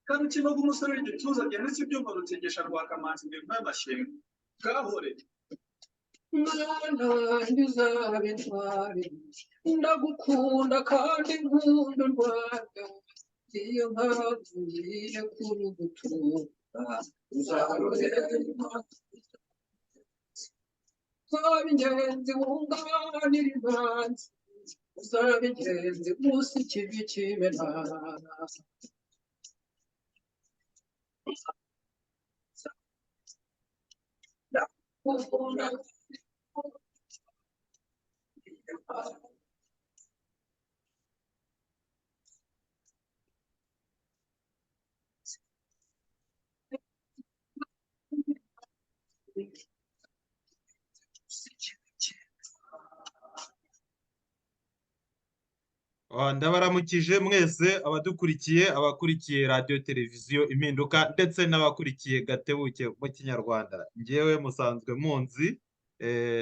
kandi kino umusore w'igituza yanditse ibyuma rutegesha rwakamanzi imbere y'amashyamba gahore ndizabintware ndagukunda kandi nkunda u Rwanda iyo mpamvu ngiye kurugutura uzarurema uzaba ingenzi wunganira imanzi uzaba ingenzi munsi ikivi kimena ndabaramukije mwese abakurikiye radio televiziyo impinduka ndetse n'abakurikiye gatebuke mu kinyarwanda. Ngewe musanzwe munzi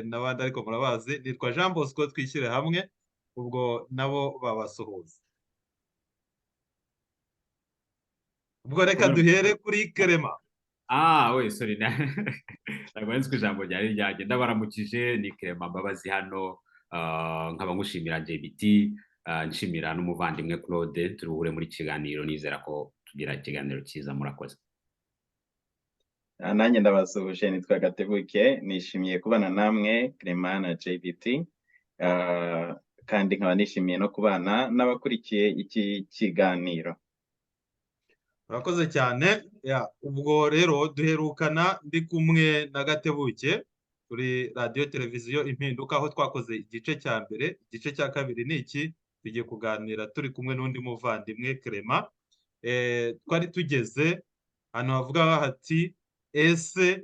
n'abandi ariko murabazi, nitwa Jean Bosco Twishyire hamwe, ubwo nabo babasuhuza. Ubwo reka duhere kuri Kerema. We sorry ntabwo nzi ko ijambo ryari ryanjye. Ndabaramukije, ni Kerema Mbabazi hano, nkaba ngushimira JBT, nshimira n'umuvandimwe Claude, turuhure muri kiganiro. Nizera ko tugira ikiganiro cyiza. Murakoze. Nanjye ndabasuhuje, nitwa Gatebuke, nishimiye kubana namwe Clement na JBT, kandi nkaba nishimiye no kubana n'abakurikiye iki kiganiro. Murakoze cyane. Ubwo rero duherukana ndi kumwe na Gatebuke kuri radio televiziyo impinduka, aho twakoze igice cya mbere. Igice cya kabiri ni iki, tugiye kuganira turi kumwe n'undi muvandimwe Clement. Twari tugeze hano havuga hati ese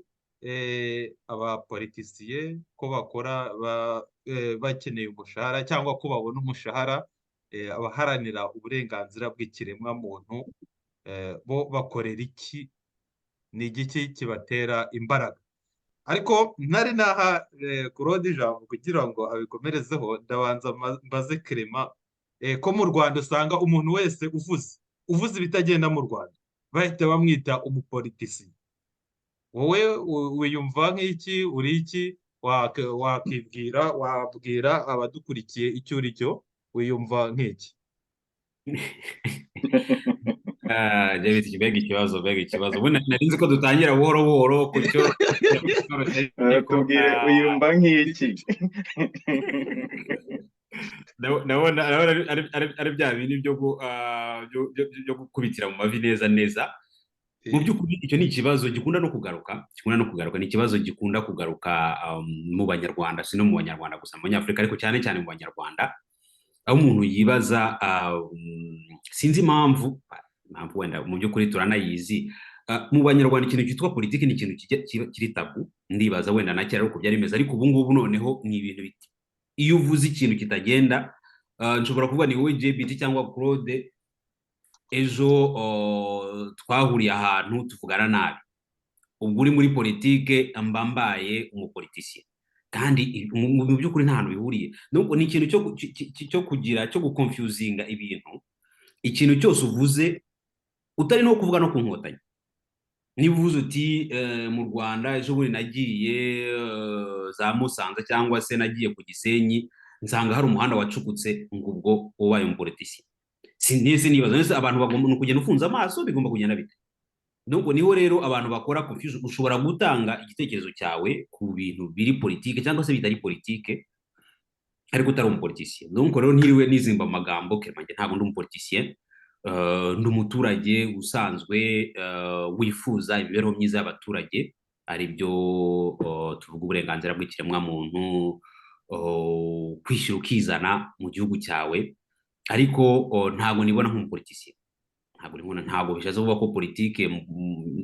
abapolitisiye ko bakora bakeneye umushahara cyangwa ko babona umushahara, abaharanira uburenganzira bw'ikiremwa muntu bo bakorera iki, ni igiki kibatera imbaraga? Ariko ntari naha Claude ijambo kugira ngo abikomerezeho, ndabanza mbaze Clement ko mu Rwanda usanga umuntu wese uvuze ibitagenda mu Rwanda bahita bamwita umupolitisi. Wowe wiyumva nk'iki, uri iki? Wabwira abadukurikiye icyo uri cyo, wiyumva nk'iki? Mbega ikibazo. Ubu nari nzi ko dutangira buhoro buhoro ku cyo tubwire uyumva nk'iki. ndabona ari bya bindi byo gukubitira mu mavi neza. Mu by'ukuri icyo ni ikibazo gikunda no kugaruka, ni ikibazo gikunda kugaruka mu Banyarwanda, si no mu Banyarwanda gusa, mu Banyafurika, ariko cyane cyane mu Banyarwanda, aho umuntu yibaza, sinzi impamvu wenda mu by'ukuri turanayizi, mu Banyarwanda ikintu cyitwa politiki ni ikintu kiri tabu. Ndibaza wenda na kera uko byari bimeze, ariko ubu ngubu noneho ni ibintu biti. Iyo uvuze ikintu kitagenda, nshobora kuvuga ni wowe JBT cyangwa Claude, ejo twahuriye ahantu tuvugana nabi, ubwo uri muri politike mbambaye umupolitisiye, kandi mu by'ukuri nta hantu bihuriye. Nuko ni ikintu cyo guconfusinga ibintu. Ikintu cyose uvuze utari no kuvuga no ku Nkotanyi, niba uvuze uti mu Rwanda ejo bundi nagiye za Musanze cyangwa se nagiye ku Gisenyi nsanga hari umuhanda wacukutse, ngo ubwo ubaye umupolitisiye. Sinese nibaza nese abantu bagomba kugenda ufunza amaso, bigomba kugenda bite? Nuko niho rero abantu bakora confusion. Ushobora gutanga igitekerezo cyawe ku bintu biri politike cyangwa se bitari politike, ariko utari umupolitisiye. Nuko rero ntiriwe nizimba amagambo, Clement ntabwo ndi umupolitisiye, ndi umuturage usanzwe wifuza imibereho myiza y'abaturage, ari byo tuvuga uburenganzira bw'ikiremwa muntu, kwishyura ukizana mu gihugu cyawe, ariko ntabwo nibona nk'umupolitisiye. Ntabwo bishatse kuvuga ko politike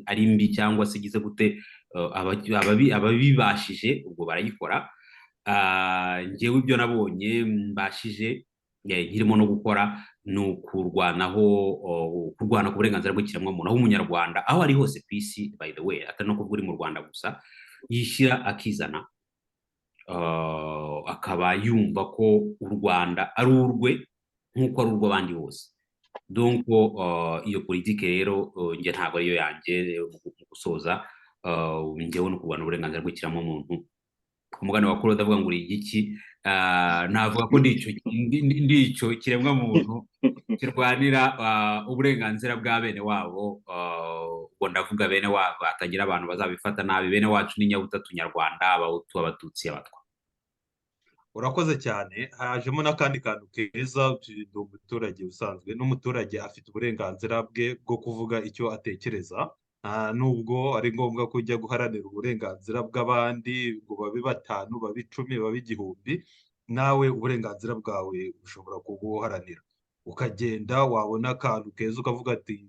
ari mbi cyangwa se igize gute. Ababibashije ubwo barayikora. Ngewe ibyo nabonye mbashije nkirimo no gukora ni kurwana ku burenganzira bw'ikiremwamuntu, aho umunyarwanda aho ari hose ku isi, by the way, atari no kuvuga uri mu Rwanda gusa, yishyira akizana, akaba yumva ko u Rwanda ari urwe nk'uko ari urw'abandi bose. donc iyo politike rero njye ntabwo ariyo yanjye mu gusoza njyewe no kurwanya uburenganzira bw'ikiremwamuntu ku mugani wa Claude avuga ngo uri igiki navuga ko ndi icyo kiremwamuntu kirwanira uburenganzira bwa bene wabo ubwo ndavuga bene wabo hatagira abantu bazabifata nabi bene wacu n'inyabutatu nyarwanda abahutu abatutsi abatwa. urakoze cyane. hajemo n'akandi kantu keza, ndi umuturage usanzwe, n'umuturage afite uburenganzira bwe bwo kuvuga icyo atekereza, nubwo ari ngombwa ko ujya guharanira uburenganzira bw'abandi ngo babe 5 babe 10 babe 1,000, nawe uburenganzira bwawe ushobora kubuharanira. Ukagenda wabona akantu keza ukavuga ati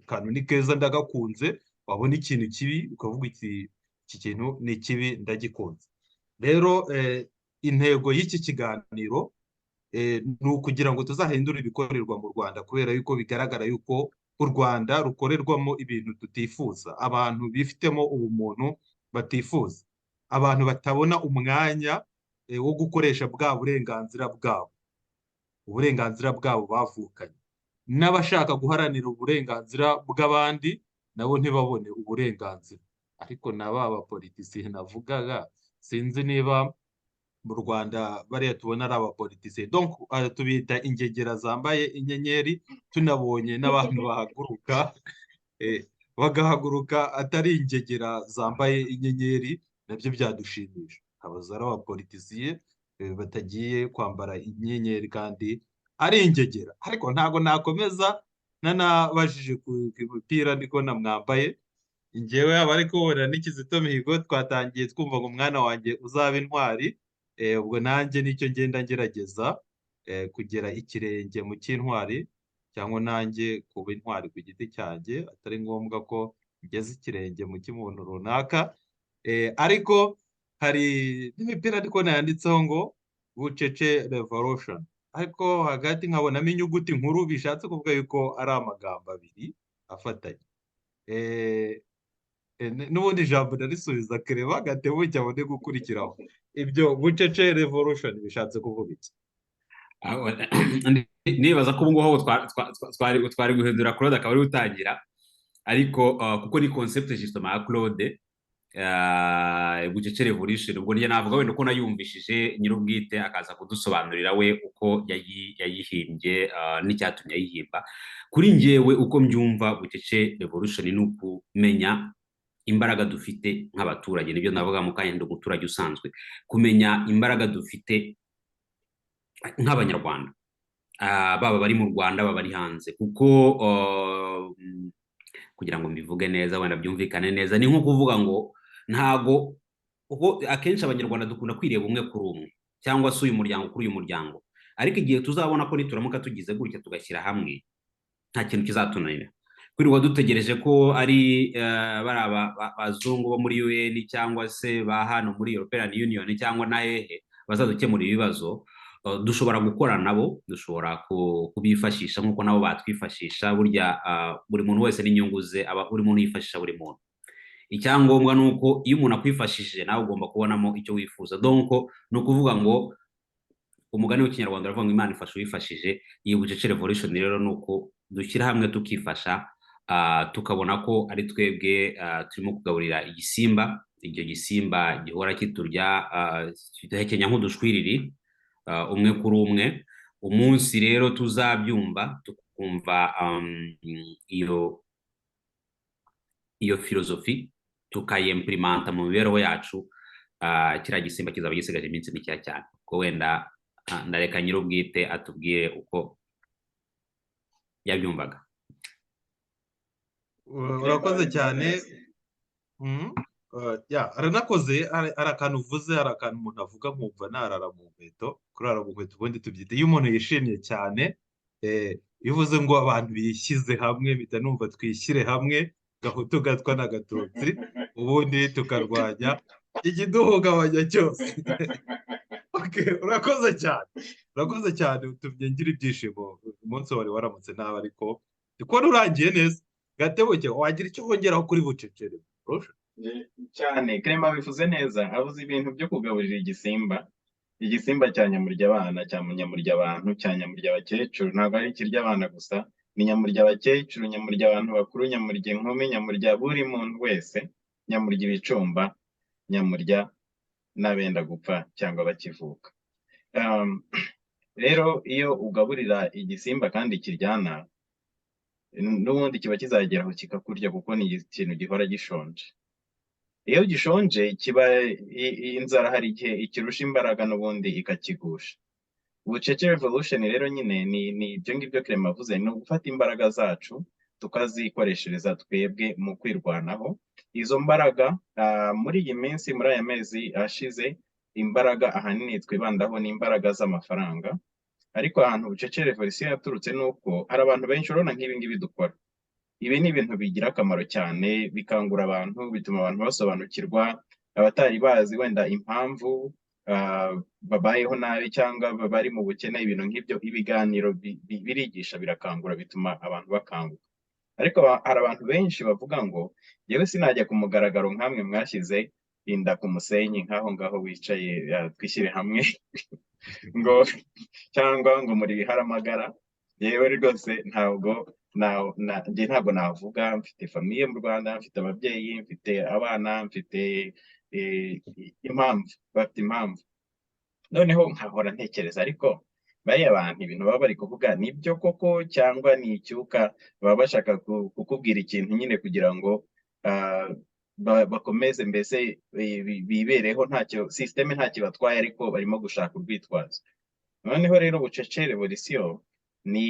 akantu ni keza ndagakunze, wabona ikintu kibi ukavuga iki kintu ni kibi ndagikunze. Rero intego y'iki kiganiro ni ukugira ngo tuzahindure ibikorerwa mu Rwanda, kubera yuko bigaragara yuko u Rwanda rukorerwamo ibintu tutifuza, abantu bifitemo ubumuntu batifuza, abantu batabona umwanya wo gukoresha bwa burenganzira bwabo, uburenganzira bwabo bavukanye, n'abashaka guharanira uburenganzira bw'abandi nabo ntibabone uburenganzira. Ariko na ba bapolitisiye navugaga, sinzi niba mu Rwanda bariya tubona ari abapolitisiye, donc tubita ingegera zambaye inyenyeri. Tunabonye n'abantu bahaguruka bagahaguruka atari ingegera zambaye inyenyeri, nabyo byadushimisha. Abaza ari abapolitisiye batagiye kwambara inyenyeri kandi ari ingegera. Ariko ntabwo nakomeza nanabajije ku mupira niko namwambaye. Njyewe aba ariko wera n'Ikizito Mihigo twatangiye twumva ngo umwana wanjye uzaba intwari, ubwo nanjye nicyo ngenda ngerageza kugera ikirenge mu cy'intwari, cyangwa nanjye kuba intwari ku giti cyanjye, atari ngombwa ko ngeze ikirenge mu cy'umuntu runaka. Ariko hari n'imipira ariko yanditseho ngo bucece revolution, ariko hagati nkabonamo inyuguti nkuru bishatse kuvuga yuko ari amagambo abiri afatanye. N'ubundi ijambo narisubiza Clement Gatebo cyabone gukurikiraho. Ibyo bucece revolution bishatse kuvuga iki? Nibaza ko ubu ngubu twari guhindura Claude akaba ari utangira, ariko kuko ni concept justement ya Claude bucece revolution, ubwo njye navuga wenda uko nayumvishije nyir'ubwite akaza kudusobanurira we uko yayihimbye n'icyatumye ayihimba. Kuri njyewe uko mbyumva bucece revolution ni ukumenya imbaraga dufite nk'abaturage, nibyo navuga mu kanya ndi umuturage usanzwe, kumenya imbaraga dufite nk'abanyarwanda, baba bari mu Rwanda baba bari hanze, kuko kugira ngo mbivuge neza wenda byumvikane neza, ni nko kuvuga ngo ntago uko akenshi abanyarwanda dukunda kwireba umwe kuri umwe, cyangwa se uyu muryango kuri uyu muryango, ariko igihe tuzabona ko nituramuka tugize gutya tugashyira hamwe nta kintu kizatunanira. Kwirirwa dutegereje ko ari bari abazungu bo muri UN cyangwa se ba hano muri European Union cyangwa na hehe bazadukemura ibibazo, dushobora gukorana nabo, dushobora kubifashisha nk'uko nabo batwifashisha. Burya buri muntu wese n'inyungu ze, buri muntu yifashisha buri muntu. Icyangombwa ni uko iyo umuntu akwifashishije nawe ugomba kubonamo icyo wifuza. Donc ni ukuvuga ngo umugani w'ikinyarwanda uravuga ngo Imana ifasha uwifashije. Iyi bucece revolution rero ni uko dushyira hamwe tukifasha, tukabona ko ari twebwe turimo kugaburira igisimba, icyo gisimba gihora kiturya kidahekenya nk'udushwiriri umwe kuri umwe. Umunsi rero tuzabyumva tukumva iyo filozofi tukayemprimanta mu mibereho yacu, kiriya gisimba kizaba gisigaje iminsi mikeya cyane. Ko wenda ndareka nyir'ubwite atubwire uko yabyumvaga. Urakoze cyane. Aranakoze. Hari akantu uvuze, hari akantu umuntu avuga nkumva narara mu nkweto. Kurara mu nkweto ubundi tubyita iyo umuntu yishimye cyane. Iyo uvuze ngo abantu bishyize hamwe, mpita numva twishyire hamwe, gahutu gatwa na gatutsi, ubundi tukarwanya ikiduhungabanya cyose. Urakoze cyane, urakoze cyane, utumye ngira ibyishimo. Umunsi wari waramutse nabi, ariko ndikubona urangiye neza. Gatebo, wagira icyo wongeraho kuri bucece revolution? Cyane Clement bivuze neza, avuze ibintu byo kugaburira igisimba cya nyamurya abana, cya nyamurya abantu, cya nyamurya abakecuru. Ntabwo ari ikirya abana gusa, ni nyamurya abakecuru, nyamurya abantu bakuru, nyamurya inkumi, nyamurya buri muntu wese, nyamurya ibicumba, nyamurya n'abenda gupfa cyangwa bakivuka. Rero iyo ugaburira igisimba kandi kiryana, n'ubundi kiba kizageraho kikakurya kuko ni ikintu gihora gishonje. Iyo gishonje kiba inzara hari igihe ikirusha imbaraga n'ubundi ikakigusha. Bucece revolution rero nyine ni ibyo ngibyo Clement avuze, ni ugufata imbaraga zacu tukazikoreshereza twebwe mu kwirwanaho. Izo mbaraga muri iyi minsi, muri aya mezi ashize, imbaraga ahanini twibandaho ni imbaraga z'amafaranga. Ariko ahantu bucece revolution yaturutse nuko hari abantu benshi urabona nk'ibi ngibi dukora. Ibi ni ibintu bigira akamaro cyane, bikangura abantu, bituma abantu basobanukirwa, abatari bazi wenda impamvu babayeho nabi cyangwa bari mu bukene, ibintu nk'ibyo. Ibiganiro birigisha, birakangura, bituma abantu bakanguka. Ariko hari abantu benshi bavuga ngo yewe sinajya ku mugaragaro nkamwe mwashyize inda ku musenyi nk'aho ngaho wicaye, twishyire hamwe ngo cyangwa ngo muri biharamagara. Yewe rwose ntabwo navuga, mfite famiye mu Rwanda, mfite ababyeyi, mfite abana, mfite impamvu, bafite impamvu. Noneho nkahora ntekereza, ariko bariya abantu ibintu baba bari kuvuga nibyo koko cyangwa ni icyuka? Baba bashaka kukubwira ikintu nyine kugira ngo bakomeze mbese bibereho, ntacyo systeme ntacyo batwaye, ariko barimo gushaka urwitwazo. Noneho rero bucece revolution ni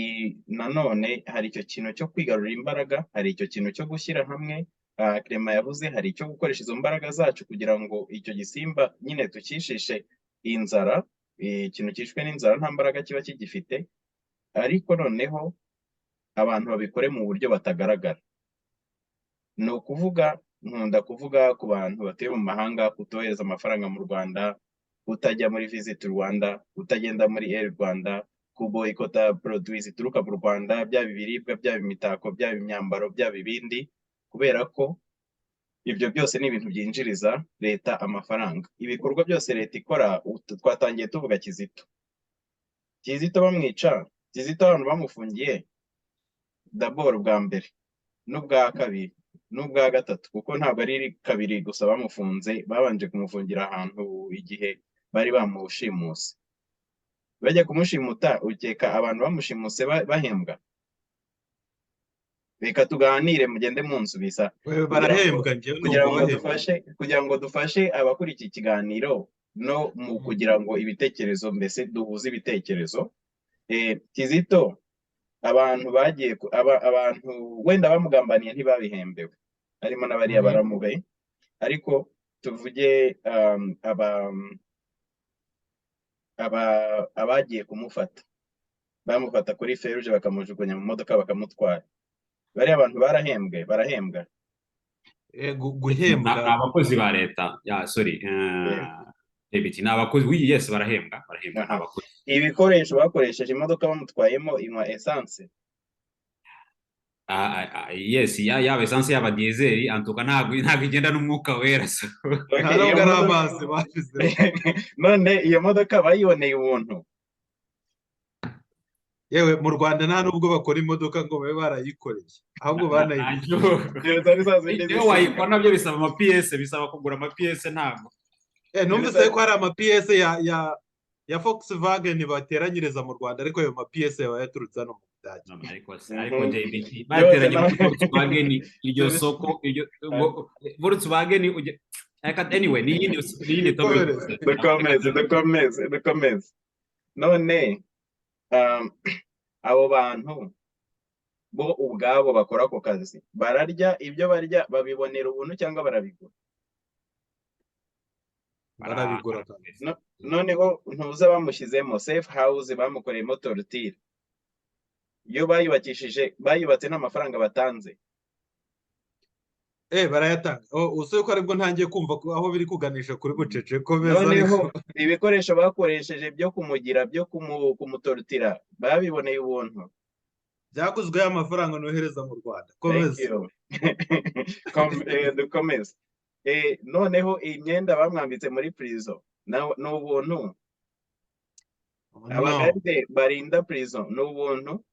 nanone hari icyo kintu cyo kwigarurira imbaraga, hari icyo kintu cyo gushyira hamwe. Clement yavuze hari icyo gukoresha izo mbaraga zacu kugira ngo icyo gisimba nyine tukishishe inzara. Ikintu cyishwe n'inzara nta mbaraga kiba kigifite, ariko noneho abantu babikore mu buryo batagaragara. Ni ukuvuga, nkunda kuvuga ku bantu batuye mu mahanga, kutohereza amafaranga mu Rwanda, utajya muri Visit Rwanda, utagenda muri Air Rwanda, kuboyikota produits zituruka mu Rwanda, byaba ibiribwa, byaba imitako, byaba imyambaro, byaba ibindi, kubera ko ibyo byose ni ibintu byinjiriza leta amafaranga. Ibikorwa byose leta ikora, twatangiye tuvuga Kizito bamwica, Kizito abantu bamufungiye d'abord bwa mbere n'ubwa kabiri n'ubwa gatatu, kuko ntabwo ari kabiri gusa bamufunze, babanje kumufungira ahantu igihe bari bamushimuse. Bajya kumushimuta, ukeka abantu bamushimuse bahembwa? Reka tuganire, mugende munsubiza barahembwa kugira ngo dufashe abakora iki kiganiro no mu kugira ngo ibitekerezo mbese duhuze ibitekerezo. Kizito abantu bagiye abantu wenda bamugambaniye ntibabihembewe, harimo n'abariya baramube, ariko tuvuge abagiye kumufata, bamufata kuri feruje bakamujugunya mu modoka bakamutwara. Bariya abantu barahembwa. Guhembwa ni abakozi ba leta. Ni abakozi. Yes, barahembwa. Ibikoresho bakoresheje imodoka bamutwayemo inywa essence. Yes, yaba essence yaba diesel, antuka ntabwo igenda n'umwuka wera. ntabwo ari amazi bashize. None iyo modoka bayiboneye ubuntu. Yewe mu Rwanda nta nubwo bakora imodoka ngo babe barayikoreye, ahubwo banayiguze. Iyo wayikora nabyo bisaba ama-PS, bisaba kugura ama-PS. Ntabwo numvise ko hari ama-PS ya Volkswagen bateranyiriza mu Rwanda, ariko ayo ma-PS yaba yaturutse hano mu Budage. Ariko JBT bateranye muri Volkswagen, iryo soko, Volkswagen anyway, ni yindi topic. Dukomeze. None abo bantu bo ubwabo bakora ako kazi bararya, ibyo barya babibonera ubuntu cyangwa barabigura? Barabigura. Noneho ntuza bamushyizemo safe house, bamukoreyemo torture, iyo bayubatse n'amafaranga batanze. Barayatanga. Usuye ko aribwo ntangiye kumva aho biri kuganisha kuri bucece. Noneho ibikoresho bakoresheje byo kumugira, byo kumutorutira, babiboneye ubuntu? Byaguzwe amafaranga nohereza mu Rwanda. Dukomeze. Noneho imyenda bamwambitse muri prison ni ubuntu. Abagaride barinda prison ni ubuntu.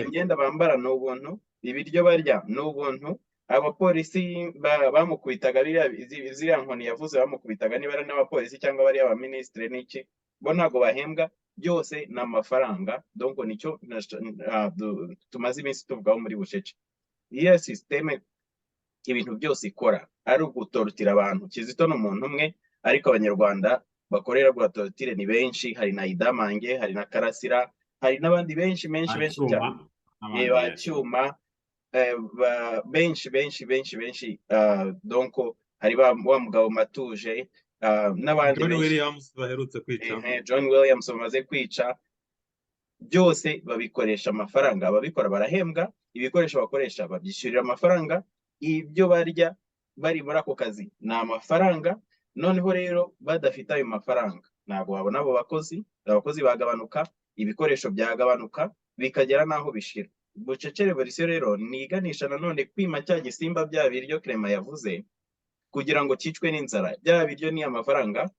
imyenda bambara ni ubuntu, ibiryo barya ni ubuntu, abapolisi bamukubitaga ziriya nkoni yavuze bamukubitaga niba ari n'abapolisi cyangwa bari abaminisitiri n'iki, bo ntabwo bahembwa, byose ni amafaranga. Donc nicyo tumaze iminsi tuvugaho muri bucece. Iyo systeme ibintu byose ikora ari ugutorotira abantu. Kizito ni umuntu umwe, ariko abanyarwanda bakorera gutorotire ni benshi. Hari na Idamange, hari na Karasira, hari n'abandi benshi cyane, Cyuma, benshi. Donc hari wa mugabo Matuje, n'abandi John Williams baherutse kwica, John Williams bamaze kwica. Byose babikoresha amafaranga, ababikora barahembwa, ibikoresho bakoresha babyishyurira amafaranga, ibyo barya bari muri ako kazi ni amafaranga. Noneho rero badafite ayo mafaranga ntabwo babona abo bakozi bagabanuka, ibikoresho byagabanuka, bikagera n'aho bishira. Bucece revolution rero niganisha nanone kwima cya gisimba bya biryo Clement yavuze, kugira ngo cyicwe n'inzara. Bya biryo ni amafaranga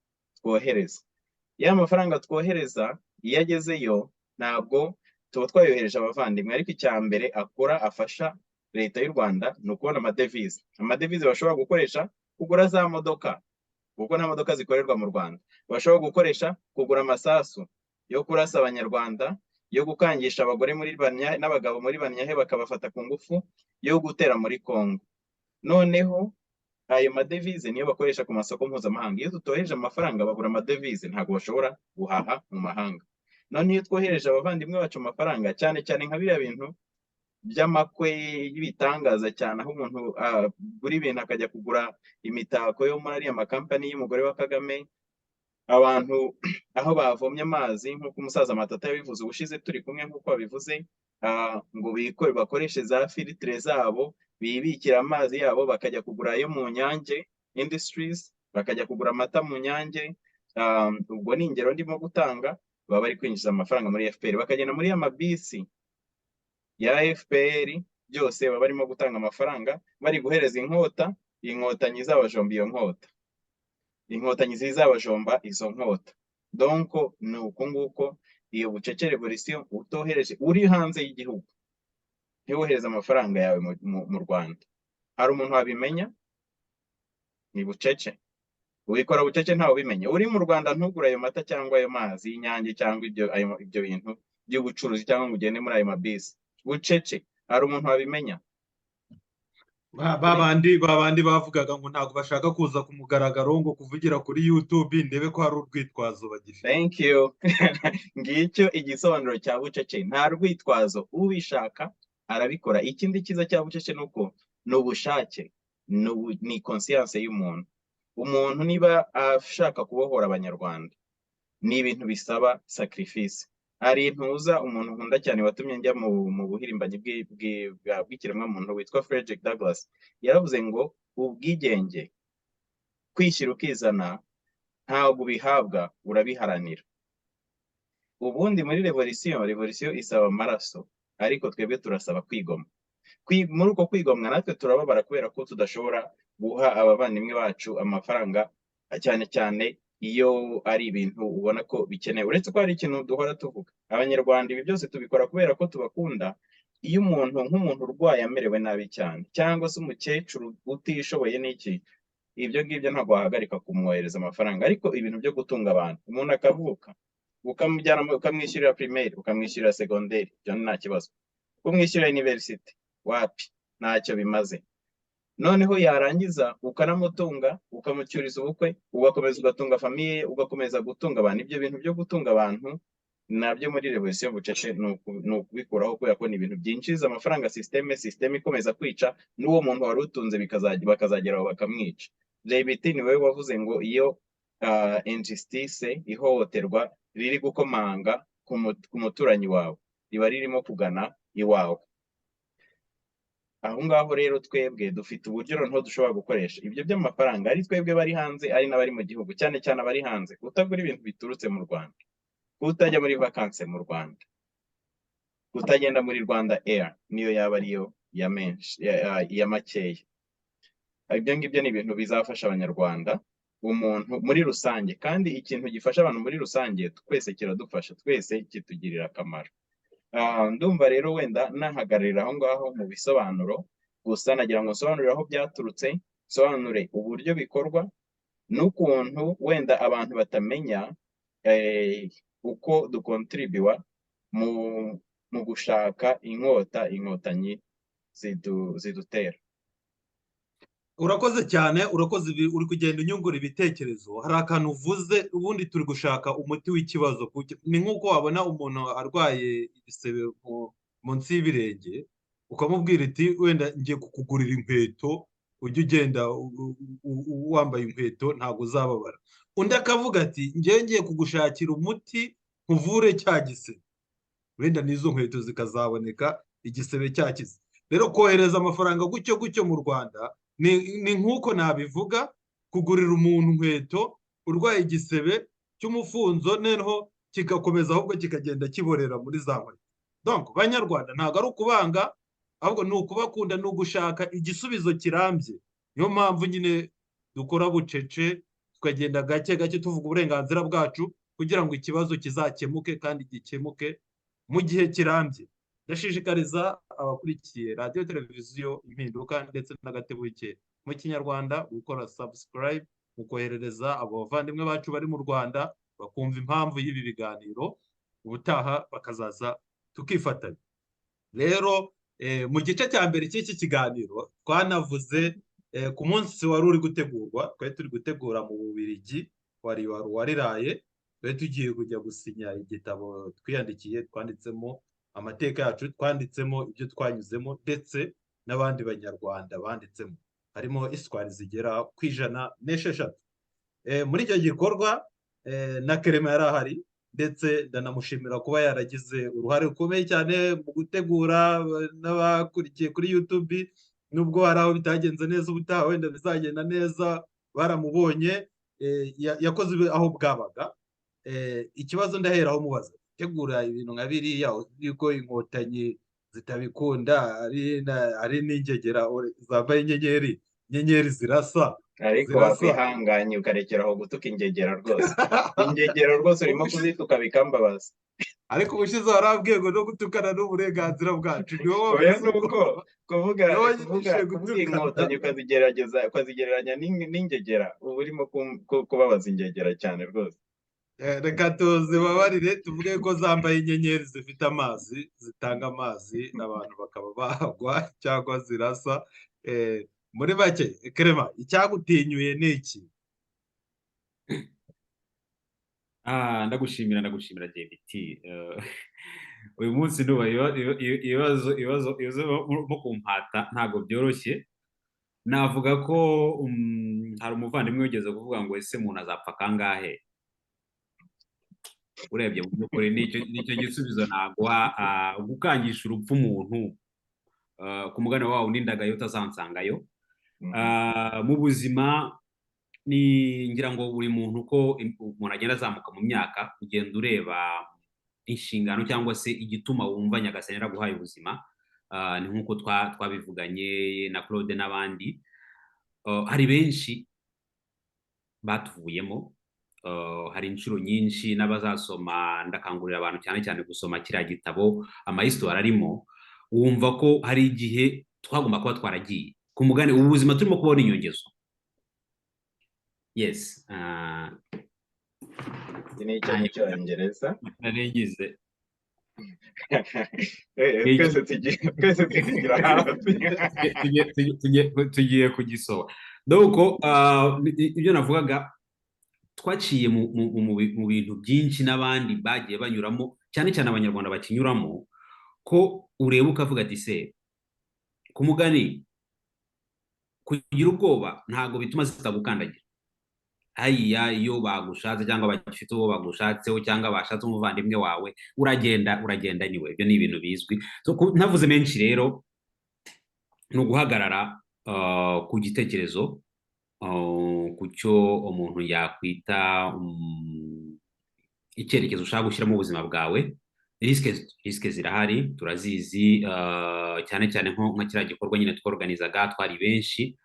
twohereza. Ya mafaranga twohereza iyo agezeyo ntabwo tuba twayohereje abavandimwe, ariko icya mbere akora afasha leta y'u Rwanda ni ukubona amadevize bashobora gukoresha kugura za modoka, kuko nta modoka zikorerwa mu Rwanda. Bashobora gukoresha kugura amasasu yo kurasa abanyarwanda, yo gukangisha abagore muri Banyahe n'abagabo muri Banyahe bakabafata ku ngufu, yo gutera muri Kongo. Noneho ayo madevize niyo bakoresha ku masoko mpuzamahanga. Iyo tutohereje amafaranga babura amadevize, ntabwo bashobora guhaha mu mahanga. None iyo twohereje abavandimwe bacu amafaranga, cyane cyane nka biriya bintu by'amakwe y'ibitangaza cyane, aho umuntu buri bintu akajya kugura imitako yo muri ariya makampani y'umugore wa Kagame, abantu aho bavomye amazi nk'uko umusaza Matata yabivuze ubushize turi kumwe, nk'uko babivuze, ngo bakoreshe za filtre zabo, bibikira amazi yabo, bakajya kugura ayo mu Nyange Industries, bakajya kugura amata mu Nyange. Ubwo ni ingero ndimo gutanga. Baba bari kwinjiza amafaranga muri FPR, bakagenda muri amabisi ya FPR, byose baba barimo gutanga amafaranga, bari guhereza inkotanyi zabajomba iyo nkota, inkotanyi zizabajomba izo nkota. Donc ni uko nguko iyo bucece revolution utohereje uri hanze y'igihugu, ntiwohereze amafaranga yawe mu Rwanda, hari umuntu wabimenya? Ni bucece. Ubikora bucece ntawe ubimenya. Uri mu Rwanda ntugura ayo mata cyangwa ayo mazi y'Inyange cyangwa ibyo bintu by'ubucuruzi, cyangwa ngo ugende muri ayo mabisi. Bucece, hari umuntu wabimenya? babandi bavugaga ngo ntabwo bashaka kuza ku mugaragaro ngo kuvugira kuri YouTube, ndebe ko hari urwitwazo bagifite. Thank you. Ngicyo igisobanuro cya bucece, nta rwitwazo. Ubishaka arabikora. Ikindi cyiza cya bucece nuko ni ubushake, ni conscience y'umuntu. Umuntu niba ashaka kubohora abanyarwanda, ni ibintu bisaba sacrifice. Hari intuza umuntu nkunda cyane watumye njya mu buhirimbanyi bw'ikiremwamuntu witwa Frederick Douglass, yaravuze ngo ubwigenge, kwishyira ukizana, ntabwo ubihabwa, urabiharanira. Ubundi muri revolution isaba amaraso, ariko twebwe turasaba kwigomwa. Muri uko kwigomwa natwe turababara kubera ko tudashobora guha abavandimwe bacu amafaranga, cyane cyane iyo ari ibintu ubona ko bikenewe. Uretse ko hari ikintu duhora tuvuga, abanyarwanda ibi byose tubikora kubera ko tubakunda. Iyo nk'umuntu urwaye amerewe nabi cyane, cyangwa se umukecuru utishoboye n'iki, ibyo ngibyo ntabwo wahagarika kumwohereza amafaranga. Ariko ibintu byo gutunga abantu, umuntu akavuka, ukamwishyurira primaire, ukamwishyurira secondaire, ibyo nta kibazo. Kumwishyurira university, wapi, ntacyo bimaze. Noneho yarangiza ukanamutunga, ukamucyuriza ubukwe, ugakomeza ugatunga famiye, ugakomeza gutunga abantu. Ibyo bintu byo gutunga abantu nabyo muri revolution bucece ni ukubikuraho, kubera ko ni ibintu byinjiza amafaranga. Systeme ikomeza kwica n'uwo muntu wari utunze, bakazageraho bakamwica. JBT ni wowe wavuze ngo iyo injustice, ihohoterwa riri gukomanga ku muturanyi wawe, riba ririmo kugana iwawe. Aho ngaho rero twebwe dufite uburyo noneho dushobora gukoresha ibyo by'amafaranga, ari twebwe bari hanze, ari n'abari mu gihugu, cyane cyane abari hanze, kutagura ibintu biturutse mu Rwanda, kutajya muri vacances mu Rwanda, kutagenda muri Rwanda Air niyo yaba ariyo ya makeya. Ibyo ngibyo ni ibintu bizafasha abanyarwanda, umuntu muri rusange, kandi ikintu gifasha abantu muri rusange twese kiradufasha, twese kitugirira akamaro. Ndumva rero wenda nahagararira aho ngaho mu bisobanuro, gusa nagira ngo nsobanurire aho byaturutse, nsobanure uburyo bikorwa n'ukuntu wenda abantu batamenya uko dukontribiwa mu gushaka inkotanyi zidutera. urakoze cyane, urakoze, uri kugenda unyungura ibitekerezo. Hari akantu uvuze, ubundi turi gushaka umuti w'ikibazo. Ni nk'uko wabona umuntu arwaye igisebe munsi y'ibirenge, ukamubwira iti wenda ngiye kukugurira inkweto, ujye ugenda wambaye inkweto ntabwo uzababara. Undi akavuga ati ngiye kugushakira umuti nkuvure cya gisebe, wenda n'izo nkweto zikazaboneka igisebe cyakize. Rero kohereza amafaranga gutyo mu Rwanda ni nk'uko nabivuga, kugurira umuntu inkweto urwaye igisebe cy'umufunzo, noneho kigakomeza ahubwo kikagenda kiborera muri za nkweto. Donc banyarwanda, ntabwo ari ukubanga, ahubwo ni ukubakunda, ni ugushaka igisubizo kirambye. Niyo mpamvu nyine dukora bucece, tukagenda gake gake tuvuga uburenganzira bwacu, kugira ngo ikibazo kizakemuke kandi gikemuke mu gihe kirambye. Ndashishikariza abakurikiye radiyo televiziyo Impinduka ndetse n'Agatebuke mu Kinyarwanda gukora subscribe, mu koherereza abo bavandimwe bacu bari mu Rwanda bakumva impamvu y'ibi biganiro, ubutaha bakazaza tukifatanya. Rero mu gice cya mbere cy'iki kiganiro twanavuze ku munsi wari uri gutegurwa, twari turi gutegura mu Bubiligi, wari wariraye, twari tugiye kujya gusinya igitabo twiyandikiye, twanditsemo amateka yacu, twanditsemo ibyo twanyuzemo, ndetse n'abandi banyarwanda banditsemo, harimo iswari zigera ku 106. Muri icyo gikorwa na Kerema yari ahari, ndetse ndanamushimira kuba yaragize uruhare rukomeye cyane mu gutegura, n'abakurikiye kuri YouTube, nubwo hari aho bitagenze neza, ubutaha wenda bizagenda neza, baramubonye, yakoze aho bwabaga. Ikibazo ndaheraho mubaza, tegura ibintu nka biriya yuko inkotanyi zitabikunda, ari n'ingegera zambaye inyenyeri zirasa, ariko wakwihanganye ukarekeraho gutuka ingegera rwose. Ingegera rwose urimo kuzituka bikambabaza. Ariko ubushize warabwiye ngo no gutukana n'uburenganzira bwacu. Oya, nuko kuvuga inkotanyi ukazigereranya n'ingegera, uba urimo kubabaza ingegera cyane rwose. Reka tuzibabarire, tuvuge ko zambaye inyenyeri zifite amazi, zitanga amazi, abantu bakaba bahagwa cyangwa zirasa. Muri make, Kerema, icyagutinyuye ni iki? Ndagushimira JBT. Uyu munsi nuba ibibazo mo kumpata ntabwo byoroshye. Navuga ko hari umuvandimwe wigeze kuvuga ngo ese umuntu azapfa kangahe. Urebye mu by'ukuri nicyo gisubizo naguha, gukangisha urupfu umuntu ku mugani wawe unindagayo utazansangayo. Mu buzima ngira ngo buri muntu uko umuntu agenda azamuka mu myaka, ugenda ureba inshingano cyangwa se igituma wumva Nyagasani yaraguhaye ubuzima. Ni nk'uko twabivuganye na Claude n'abandi. Hari benshi batuvuyemo, hari inshuro nyinshi, n'abazasoma ndakangurira abantu cyane cyane gusoma kiriya gitabo, amahistoire arimo, wumva ko hari igihe twagomba kuba twaragiye. Ku mugani ubu buzima turimo kubona inyongezo. Yes. Ni icyo mu Cyongereza. Narengize. Twese tugira hafi. Tugiye kugisoba. Donc ibyo navugaga, twaciye mu bintu byinshi n'abandi bagiye banyuramo, cyane cyane abanyarwanda bakinyuramo, ko ureba ukavuga ati se, ku mugani kugira ubwoba ntabwo bituma zitagukandagira. Hariya iyo bagushatse cyangwa bagifite uwo bagushatseho cyangwa bashatse umuvandimwe wawe, uragenda niwe. Ibyo ni ibintu bizwi. Navuze menshi rero, ni uguhagarara ku gitekerezo, ku cyo umuntu yakwita icyerekezo ushaka gushyiramo ubuzima bwawe. Risike zirahari, turazizi, cyane cyane nka kiriya gikorwa nyine tworganizaga, twari benshi,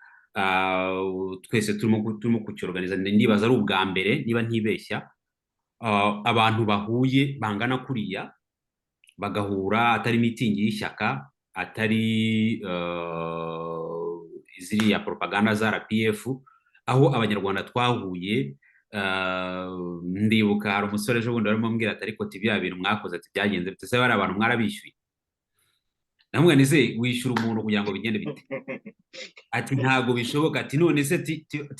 twese turimo kucyorganiza. Ndibaza ari ubwa mbere, niba ntibeshya, abantu bahuye bangana kuriya bagahura atari mitingi y'ishyaka, atari ziriya propaganda za RPF, aho abanyarwanda twahuye. Ndibuka hari umusore ejo bundi barimo ambwira ati ariko biriya bintu mwakoze ati byagenze bite se, bari abantu mwarabishyuye? namwe nise wishyura umuntu kugira ngo bigende bite? Ati ntabwo bishoboka. Ati none se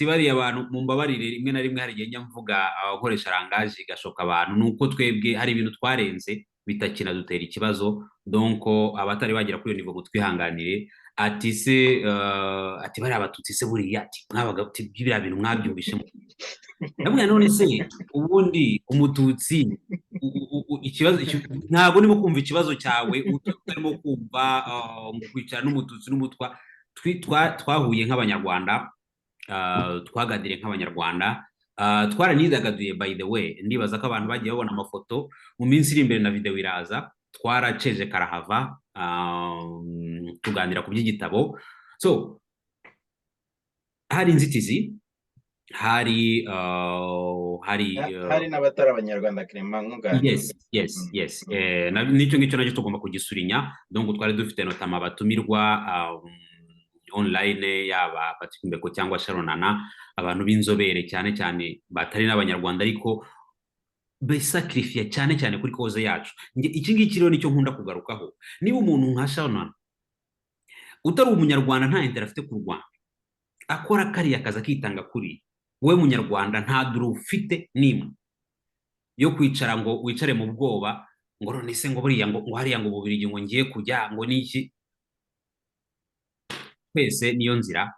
bariya abantu mumbabarire, rimwe na rimwe hari igihe njya mvuga abakoresha rangaje igashoka abantu, nuko twebwe hari ibintu twarenze bitakina dutera ikibazo, donc abatari bagera kuri iyo nivo twihanganire. Ati se ati bariya abatutsi se buriya ati mwabaga biriya bintu mwabyumvishe namwe none se ubundi umututsi ikibazo ntabwo nimo kumva ikibazo cyawe, utarimo kumva kwicara n'umututsi n'umutwa. Twahuye nk'abanyarwanda, twaganiriye nk'abanyarwanda, twaranidagaduye. By the way, ndibaza ko abantu bagiye babona amafoto mu minsi iri imbere na video iraza. Twaraceje karahava, tuganira ku by'igitabo. So hari inzitizi, hari n'abatari abanyarwanda Clement nkunganira. yes nicyo ngicyo nacyo tugomba kugisurinya. Donc twari dufite notama abatumirwa online, yaba Patrick Mbeko cyangwa Sharonana, abantu b'inzobere cyane cyane batari n'abanyarwanda ariko besacrifiye cyane cyane kuri koze yacu. Iki ngiki rero nicyo nkunda kugarukaho. Niba umuntu nka Sharonana utari umunyarwanda, nta intera afite ku Rwanda, akora kariya kazi akitanga kuri wowe munyarwanda, nta duru ufite nimwe yo kwicara ngo wicare mu bwoba ngo none se ngo buriya ngo hariya ngo Bubiligi ngo ngiye kujya ngo niki. Twese niyo nzira,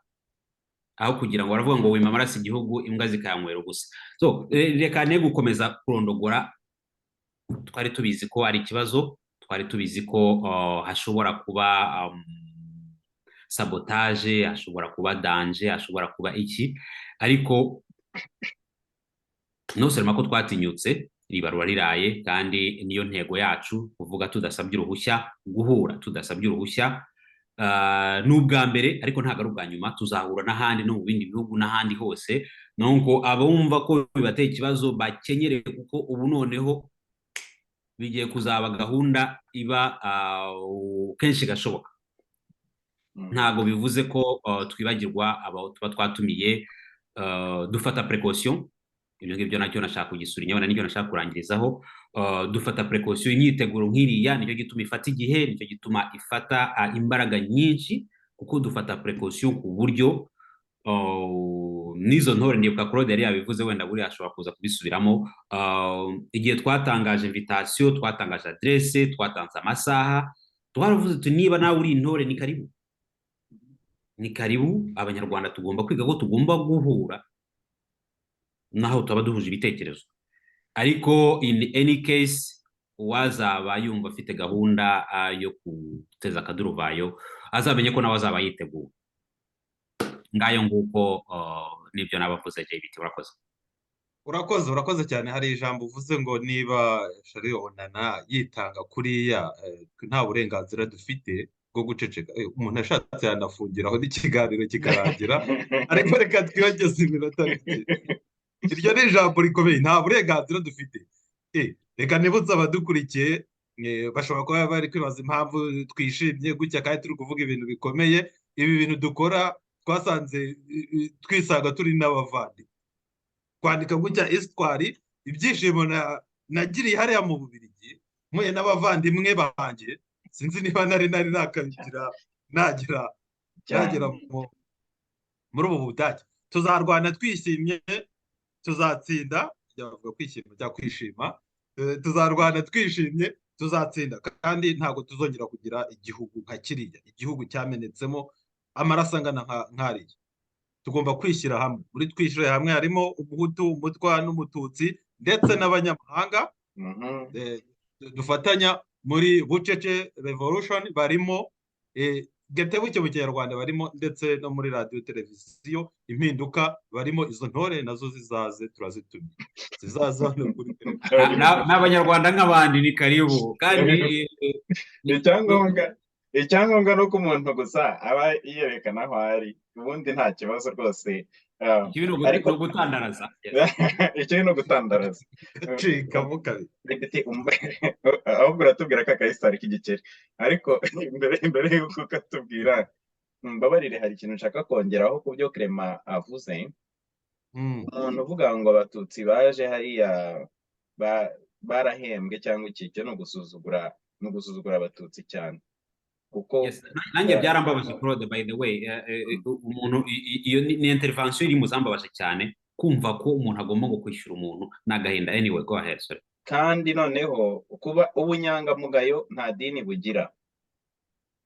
aho kugira ngo baravuga ngo wima amaraso igihugu imbwa zikayanywera gusa. So reka ne gukomeza kurondogora. Twari tubizi ko ari ikibazo, twari tubizi ko hashobora kuba sabotage, hashobora kuba danger, hashobora kuba iki, ariko no seulement ko twatinyutse, ribarura riraye, kandi niyo ntego yacu, kuvuga tudasabye uruhushya, guhura tudasabye uruhushya. N'ubwa mbere ariko ntabwo ari ubwa nyuma, tuzahura n'ahandi no mu bindi bihugu n'ahandi hose. Nuko abumva ko bibateye ikibazo bakenyere, kuko ubu noneho bigiye kuzaba gahunda iba kenshi gashoboka. Ntabwo bivuze ko twibagirwa abo tuba twatumiye, dufata precaution. Ibyo ngibyo nacyo nashaka kugisura inyabona, nicyo nashaka kurangirizaho. Dufata precaution, imyiteguro nk'iriya nicyo gituma ifata igihe, nicyo gituma ifata imbaraga nyinshi, kuko dufata precaution ku buryo n'izo ntore ndibuka Claude yari yabivuze, wenda buri ashobora kuza kubisubiramo. Igihe twatangaje invitation, twatangaje adresse, twatanze amasaha, twaravuze tuti niba nawe uri intore ni karibu, ni karibu. Abanyarwanda tugomba kwiga ko tugomba guhura naho tuba duhuje ibitekerezo, ariko in any case uwazaba yumva afite gahunda yo guteza akaduruvayo azamenye ko nawe azaba yiteguye. Ngayo nguko nibyo nabavuze. JBT, urakoze cyane. Hari ijambo uvuze ngo niba Sharonana yitanga kuriya, nta burenganzira dufite bwo guceceka. Umuntu ashatse yanafungiraho n'ikiganiro kikarangira, ariko reka twiyongeze iminota mike. Iryo ni ijambo rikomeye, nta burenganzira dufite. Reka nibutse abadukurikiye, bashobora kuba bari kwibaza impamvu twishimye gutya kandi turi kuvuga ibintu bikomeye. Ibi bintu dukora twasanze twisanga turi n'abavandi. Kwandika gutya histoire, ibyishimo nagiriye hariya mu Bubiligi mpuye n'abavandimwe banjye, sinzi niba nari nakabigira nagera muri ubu Budage. Tuzarwana twishimye, tuzatsinda. Bavuga kwishima cyangwa kwishima. Tuzarwana twishimye, tuzatsinda, kandi ntabwo tuzongera kugira igihugu nka kiriya, igihugu cyamenetsemo amaraso angana nk'ariya. Tugomba kwishyira hamwe. Muri twishyire hamwe harimo umuhutu, umutwa n'umututsi, ndetse n'abanyamahanga. Dufatanya muri bucece revolution barimo, Getebuke mu Kinyarwanda barimo, ndetse no muri radio televiziyo impinduka barimo. Izo ntore nazo zizaze, turazitumye, zizaza no kuri televiziyo. N'abanyarwanda nk'abandi ni karibu, kandi icyangombwa nuko umuntu gusa aba yerekana aho ari, ubundi nta kibazo rwose. ikibi ni ariko ugutandaraza. icyo ni ugutandaraza Cikamo kabiri. ahubwo uratubwira ko akayisari k'igikeri, ariko imbere y'uko ukatubwira mbabarire, hari ikintu nshaka kongeraho ku byo Clement avuze. Umuntu uvuga ngo abatutsi baje hariya barahembwe cyangwa iki, cyo ni ugusuzugura abatutsi cyane, kuko nanjye byarambabaje Claude, by the way. Umuntu iyo ni intervention iri muzambabaje cyane, kumva ko umuntu agomba ngo kwishyura umuntu n'agahinda. Anyway, go ahead, sorry. kandi noneho kuba ubunyangamugayo nta dini bugira,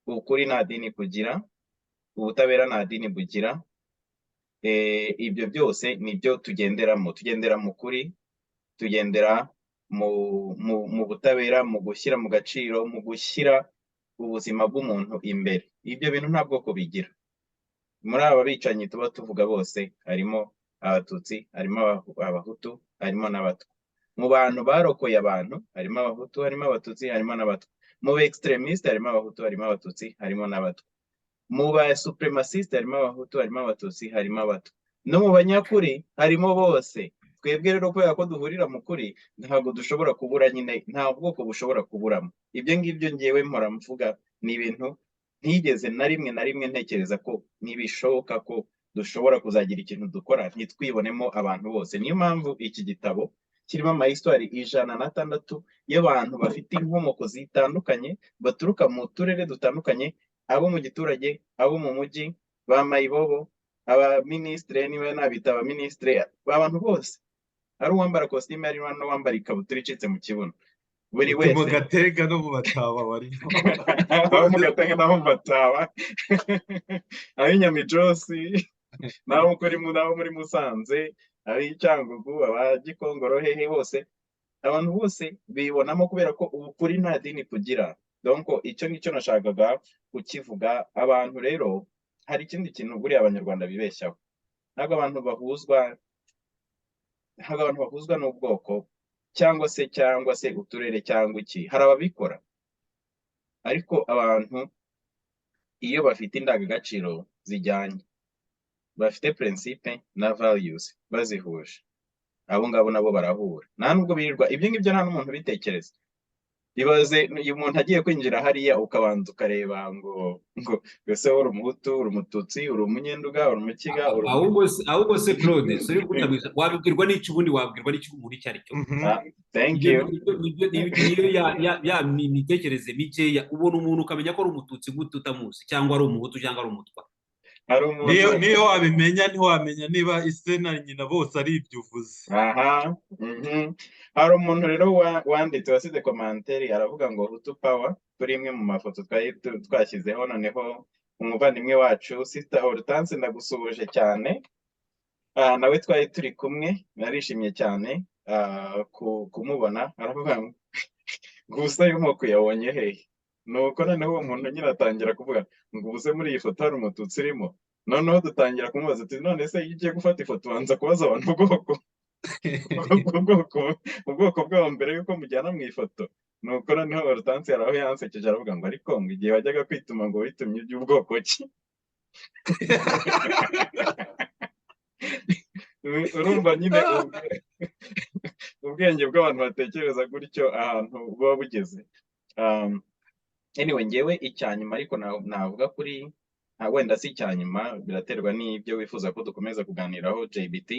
ukuri nta dini kugira, ubutabera nta dini bugira. Ibyo byose nibyo tugenderamo, tugendera mu kuri, tugendera mu butabera, mu gushyira mu gaciro, mu gushyira ubuzima bw'umuntu imbere. Ibyo bintu nta bwoko bigira. Muri aba bicanyi tuba tuvuga bose harimo abatutsi, harimo abahutu, harimo n'abatwa. Mu bantu barokoye abantu harimo abahutu, harimo abatutsi, harimo n'abatwa. Mu ba extremiste harimo abahutu, harimo abatutsi, harimo n'abatwa. Mu ba supremaciste harimo abahutu, harimo abatutsi, harimo abatwa. No mu banyakuri harimo bose. Twebwe rero kubera ko duhurira mu kuri, ntabwo dushobora kubura, nyine nta bwoko bushobora kuburamo. Ibyo ngibyo ngewe mpora mvuga ni ibintu ntigeze na rimwe ntekereza ko nibishoboka ko dushobora kuzagira ikintu dukora ntitwibonemo abantu bose. Niyo mpamvu iki gitabo kirimo amahistwari 106 y'abantu bafite inkomoko zitandukanye, baturuka mu turere dutandukanye, abo mu giturage, abo mu mujyi, ba mayibobo, aba ministre, niba nabita aba ministre, abantu bose, ari uwambara kositime, ari n'uwambara ikabutura icitse mu kibuno, buri wese mu Gatega no mu Bataba barimo. abo mu Gatega n'abo mu Bataba, ab'inyamijosi, n'abo muri Musanze, ab'Icyangugu, aba Gikongoro, hehe hose, abantu bose bibonamo kubera ko ukuri nta dini kugira. Donc icyo nicyo nashakaga kukivuga. Abantu rero hari ikindi kintu buriya abanyarwanda bibeshyaho, ntabwo abantu bahuzwa n'ubwoko cyangwa se uturere cyangwa iki. Hari ababikora, ariko abantu iyo bafite indangagaciro zijyanye, bafite principe na values bazihuje, abo ngabo nabo barahura. Nta nubwo birirwa ibyo ngibyo, nta n'umuntu bitekereza. Ibaze uyu muntu agiye kwinjira hariya ukabanza ukareba ngo ese uri umuhutu, uri umututsi, uri umunyenduga, uri umukiga, ahubwo se Claude, suri kutabisa wabibwirwa n'iki ubundi, wabwirwa n'iki umuntu icyo ari cyo. Thank you. Niyo ya mitekerereze mikeya, ubona umuntu ukamenya ko ari umututsi gute utamuzi, cyangwa ari umuhutu cyangwa ari umutwa. Niyo wabimenya ntiwamenya niba ise na nyina bose ari ibyo uvuze. Hari umuntu rero wanditse, wasize komantere, aravuga ngo Hutu power, kuri imwe mu mafoto twashyizeho. Noneho umuvandimwe wacu Sister Hortense, ndagusuhuje cyane. Nawe twari turi kumwe, narishimye cyane kumubona. Aravuga ngo gusa y'umoko yabonye hehe. Nuko noneho uwo muntu nyine atangira kuvuga ngo ubuze muri iyi foto hari umututsi urimo. Noneho dutangira kumubaza ati none se iyo ugiye gufata ifoto ubanza kubaza abantu ubwoko bwabo mbere y'uko mujyana mu ifoto. Nuko noneho Hortense hari aho yansekeje, aravuga ngo ariko ngo igihe wajyaga kwituma ngo witumye iby'ubwoko ki. Urumva nyine ubwenge bw'abantu batekereza gutyo ahantu buba bugeze. Anyway, ngewe icyanyuma ariko navuga kuri wenda si icyanyuma, biraterwa n'ibyo wifuza ko dukomeza kuganiraho JBT,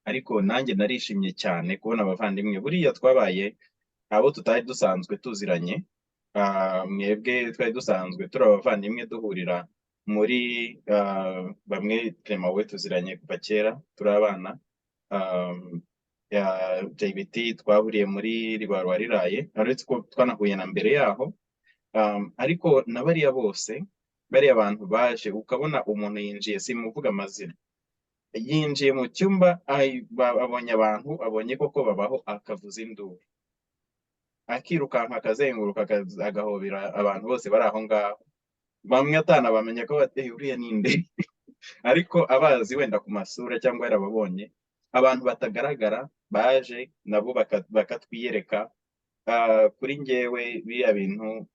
ariko nanjye narishimye cyane kubona abavandimwe. Buriya twabaye abo tutari dusanzwe tuziranye, mwebwe twari dusanzwe turi abavandimwe duhurira muri bamwe Clement we tuziranye kuva kera turi abana. JBT twahuriye muri Ribarwa riraye, uretse ko twanahuye na mbere yaho. Ariko na bariya bose, bariya abantu baje, ukabona umuntu yinjiye, simuvuga amazina, yinjiye mu cyumba, abonye abantu, abonye koko babaho, akavuza induru, akirukanka, akazenguruka, agahobera abantu bose bari aho ngaho. Bamwe atanabamenya ko bateye uriya ninde. Ariko abazi wenda ku masura cyangwa yarababonye, abantu batagaragara baje nabo bakatwiyereka, kuri njyewe biriya bintu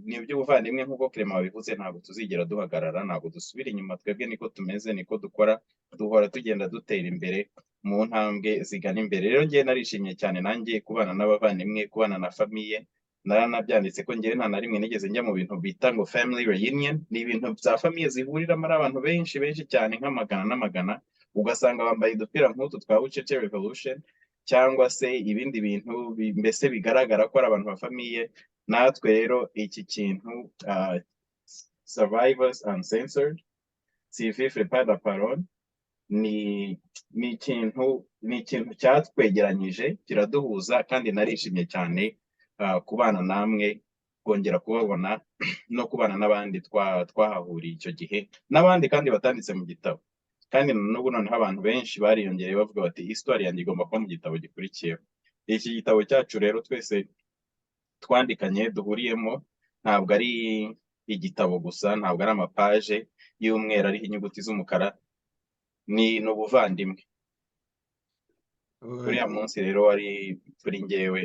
ni iby'ubuvandimwe nk'uko Clement wabivuze, ntabwo tuzigera duhagarara, ntabwo dusubira inyuma, twebwe niko tumeze, niko dukora, duhora tugenda dutera imbere mu ntambwe zigana imbere. Rero njyewe narishimye cyane nanjye kubana n'abavandimwe, kubana na famiye. Naranabyanditse ko njyewe nta na rimwe nigeze njya mu bintu bita ngo family reunion. Ni ibintu bya famiye zihuriramo ari abantu benshi benshi cyane nk'amagana n'amagana, ugasanga bambaye udupira nk'utu twa Bucece Revolution cyangwa se ibindi bintu mbese bigaragara ko ari abantu ba famiye. Natwe rero iki kintu Survivors Uncensored, Civifre pas la parole, ni ikintu cyatwegeranyije kiraduhuza, kandi narishimye cyane kubana namwe, kongera kubabona no kubana n'abandi twahahuriye icyo gihe, n'abandi kandi batanditse mu gitabo. Kandi n'ubu noneho abantu benshi bariyongereye bavuga bati histoire yanjye igomba kuba mu gitabo gikurikiyeho. Iki gitabo cyacu rero twese twandikanye duhuriyemo, ntabwo ari igitabo gusa, ntabwo ari amapaje y'umweru ariho inyuguti z'umukara, ni ubuvandimwe. Uriya munsi rero wari kuri njyewe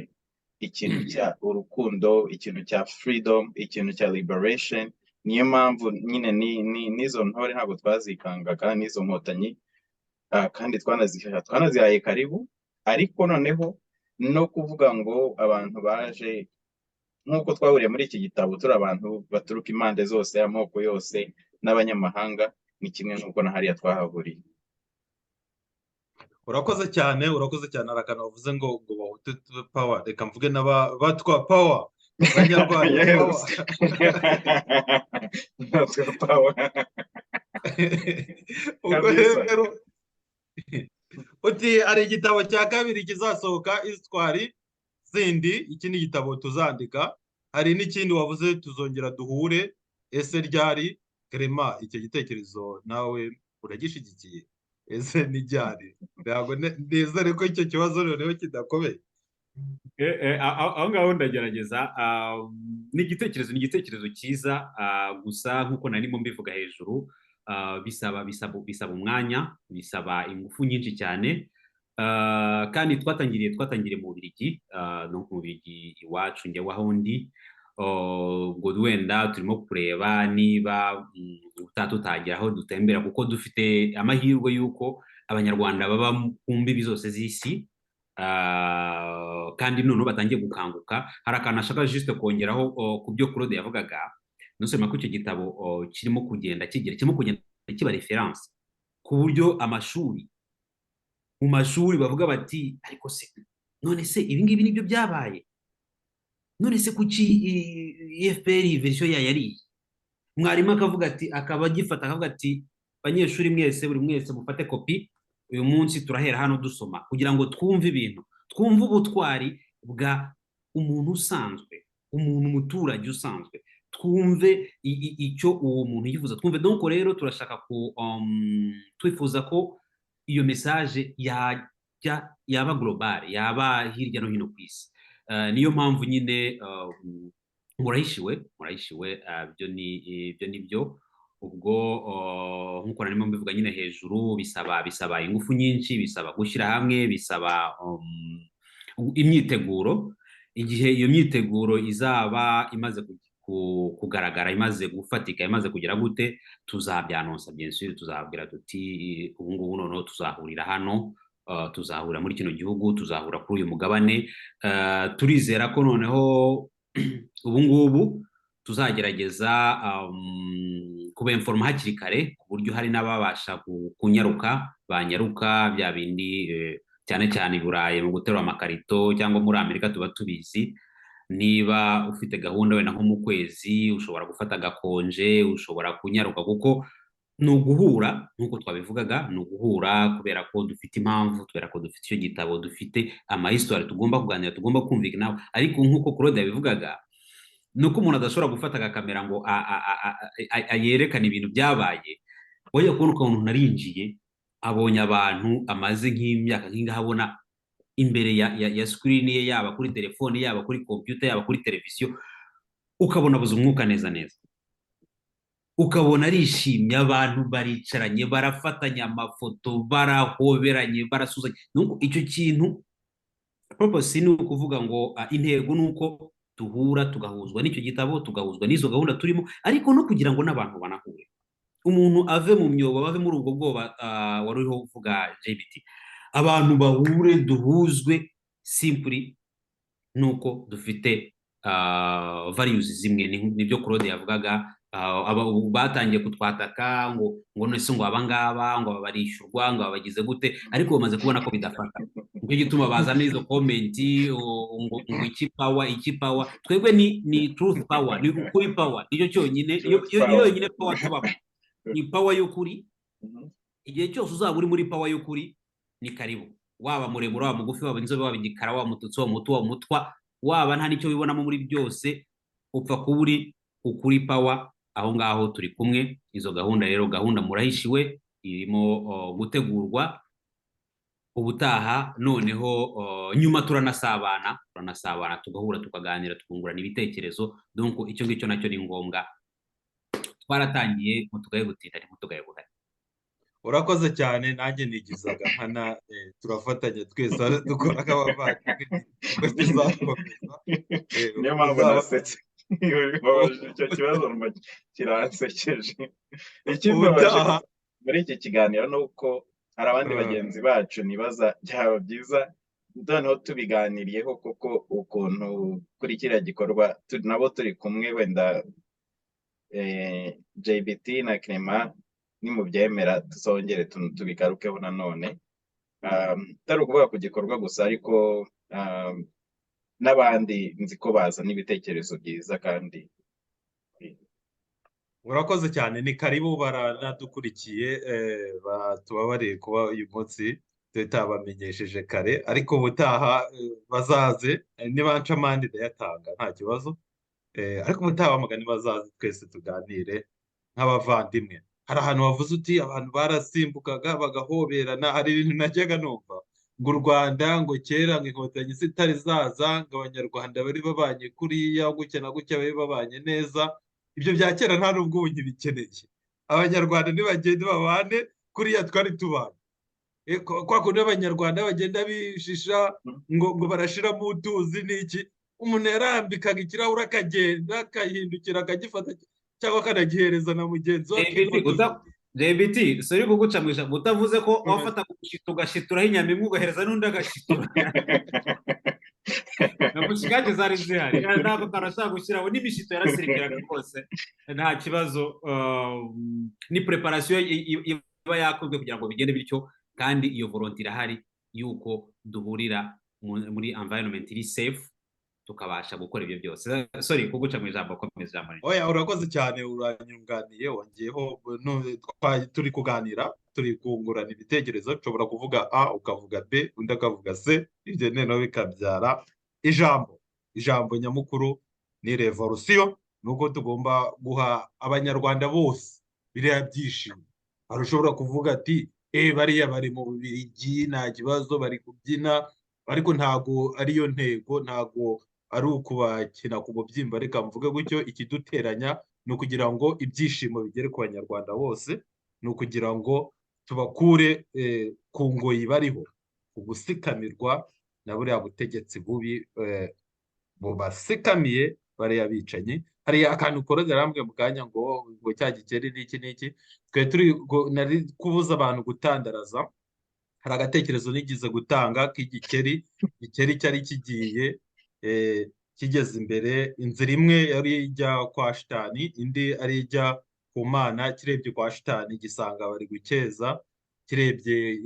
ikintu cya urukundo, ikintu cya freedom, ikintu cya liberation. Niyo mpamvu nyine n'izo ntore ntabwo twazikangaga, n'izo nkotanyi, kandi twanazihaye karibu. Ariko noneho no kuvuga ngo abantu baje nk'uko twahuriye muri iki gitabo turi abantu baturuka impande zose, amoko yose, n'abanyamahanga, ni kimwe n'uko na hariya twahahuriye. urakoze cyane arakana wavuze ngo bahute power, reka mvuge n'abatwa power, abanyarwanda power. ubwo rero uti ari igitabo cya kabiri kizasohoka, histoire zindi, iki ni igitabo tuzandika, hari n'ikindi wavuze tuzongera duhure. Ese ryari Clement, icyo gitekerezo nawe uragishyigikiye? Ese ni ryari? Ntabwo nizere ko icyo kibazo noneho kidakomeye. aho ngaho ndagerageza. Ni igitekerezo cyiza, gusa nk'uko narimo mbivuga hejuru, bisaba umwanya, bisaba ingufu nyinshi cyane, kandi twatangiriye mu Bubiligi, no mu Bubiligi iwacu njyewe aho ndi. Ubwo wenda turimo kureba niba tutagera aho dutembera, kuko dufite amahirwe y'uko abanyarwanda baba ku mbibi zose z'isi, kandi noneho batangiye gukanguka. Hari akantu ashaka juste kongeraho ku byo Claude yavugaga, nusema ko icyo gitabo kirimo kugenda kiba reference, ku buryo mu mashuri bavuga bati ariko se none se ibi ngibi nibyo byabaye, none se kuki FPR version yariye? Mwarimu akaba agifata akavuga ati banyeshuri mwese, buri mwese mufate kopi, uyu munsi turahera hano dusoma, kugira ngo twumve ibintu, twumve ubutwari bwa umuntu usanzwe, umuturage usanzwe, twumve icyo uwo muntu yifuza, twumve. Donc rero turashaka twifuza ko iyo message yaba global, yaba hirya no hino ku isi. Niyo mpamvu nyine murahishiwe, byo nibyo. Ubwo nk'uko narimo mbivuga nyine hejuru, bisaba ingufu nyinshi, bisaba gushyira hamwe, bisaba imyiteguro. Igihe iyo myiteguro izaba imaze kugaragara, imaze gufatika, imaze kugira gute, tuzabyanonsa bien sûr, tuzabwira tuti ubu ngubu noneho tuzahurira hano, tuzahura muri kino gihugu, tuzahura kuri uyu mugabane. Turizera ko noneho ubu ngubu tuzagerageza kubenforma hakiri kare, ku buryo hari n'ababasha banyaruka bya bindi, cyane cyane i Burayi mu guterura amakarito, cyangwa muri Amerika tuba tubizi. Niba ufite gahunda wenda nko mu kwezi, ushobora gufata agakonje, ushobora kunyaruka, kuko ni uguhura nk'uko twabivugaga, ni uguhura kubera ko dufite impamvu, kubera ko dufite icyo gitabo, dufite amahistoire tugomba kuganira, tugomba kumvikana. Ariko nk'uko Claude yabivugaga, nuko umuntu adashobora gufata agakamera ngo yerekane ibintu byabaye. Wajya kubona ukuntu narinjiye, abonye abantu amaze nk'imyaka nk'ingaha, abona imbere ya screen ye, yaba kuri telefone, yaba kuri computer, yaba kuri televiziyo, ukabona abuze umwuka neza, ukabona arishimye, abantu baricaranye, barafatanya amafoto, barahoberanye, barasuzanya. Nuko icyo kintu purpose ni ukuvuga ngo intego ni uko duhura tugahuzwa n'icyo gitabo, tugahuzwa n'izo gahunda turimo, ariko no kugira ngo n'abantu banahure, umuntu ave mu myobo, bave muri ubwo bwoba wari uriho uvuga JBT, abantu bahure duhuzwe simply nuko dufite values zimwe. Nibyo Claude yavugaga, batangiye kutwataka ngo nese ngo abangaba ngo barishyurwa ngo babagize gute, ariko bamaze kubona ko bidafata. Nicyo gituma bazana izo komenti ngo iki power. Twebwe ni truth power, ni ukuri power, nicyo cyonyine, iyo yonyine power tubaho, ni power y'ukuri. Igihe cyose uzaba uri muri power y'ukuri ni karibu, waba muremure, waba mugufi, waba inzobe, waba igikara, waba mututsi, waba muto, waba mutwa, waba nta nicyo wibonamo muri byose, upfa kuba uri ukuri power. Aho ngaho turi kumwe. Izo gahunda rero, gahunda murahishiwe, irimo gutegurwa ubutaha. Noneho nyuma turanasabana tugahura tukaganira tukungurana ibitekerezo. Donc icyo ngicyo nacyo ni ngombwa. Twaratangiye mutugaye gutinda ntimutugaye guhari. Urakoze cyane, nanjye nigizaga nkana, turafatanya twese dukora nk'abavandimwe ngo tuzakomeza. Niyo mpamvu nasetse icyo kibazo kiransekeje. Ikimbabaje muri iki kiganiro ni uko hari abandi bagenzi bacu nibaza byaba byiza noneho tubiganiriyeho koko ukuntu kuri kiriya gikorwa nabo turi kumwe, wenda JBT na Clement nimubyemera tuzongere tubigarukeho nanone, atari ukuvuga ku gikorwa gusa, ariko n'abandi nzi ko baza n'ibitekerezo byiza. Kandi urakoze cyane, ni karibu, baranadukurikiye, tubabariye kuba uyu munsi tutabamenyesheje kare, ariko ubutaha bazaze, nibanca amande ndayatanga nta kibazo, ariko ubutaha bamugani bazaze twese tuganire nk'abavandimwe. Hari ahantu wavuze uti abantu barasimbukaga bagahoberana, hari ibintu najyaga numva ngo u Rwanda ngo kera ngo inkotanyi zitari zaza ngo abanyarwanda bari babanye kuriya gutya na gutya, bari babanye neza. Ibyo bya kera nta n'ubwo ubu ntibikeneye. Abanyarwanda ntibagende babane kuriya twari tubanye. Kwa kundi abanyarwanda bagenda bishisha ngo barashiramo utuzi n'iki, umuntu yarambikaga ikirahure akagenda akahindukira akagifata cyangwa akanagihereza na mugenzi we. JBT sori kuguca mu ijambo, utavuze ko wafata gushita ugashituraho inyama imwe ugahereza n'undi agashitura. Namushikage zari zihari, ntabwo karashaka gushyiraho n'imishito yarasirikiraga rwose, nta kibazo. Ni preparation iba yakozwe kugira ngo bigende bityo, kandi iyo volonté irahari yuko duhurira muri environment iri safe, tukabasha gukora ibyo byose. Sorry kuguca mu ijambo, komeza ijambo. Oya, urakoze cyane, uranyunganiye, wongeyeho. Turi kuganira, turi kungurana ibitekerezo, ushobora kuvuga A ukavuga B, undi akavuga C, ibyo noneho bikabyara ijambo nyamukuru ni revolution. Nuko tugomba guha abanyarwanda bose biriya byishimo. Hari ushobora kuvuga ati bariya bari mu Bubiligi nta kibazo, bari kubyina, ariko ntago ariyo ntego, ntago ari ukubakina ku mubyimba. Reka mvuge gutyo, ikiduteranya ni ukugira ngo ibyishimo bigere ku banyarwanda bose, ni ukugira ngo tubakure ku ngoyi bariho, ugusikamirwa na buriya butegetsi bubi bubasikamiye bariya bicanyi. Hari akantu Claude yarambwiye mu kanya ngo cya gikeri n'iki twe turi nari kubuza abantu gutandaraza. Hari agatekerezo nigize gutanga k'igikeri cyari kigiye kigeze imbere, inzira imwe yari ijya kwa shitani, indi ari ijya ku Mana. Kirebye kwa shitani gisanga bari gukeza, kirebye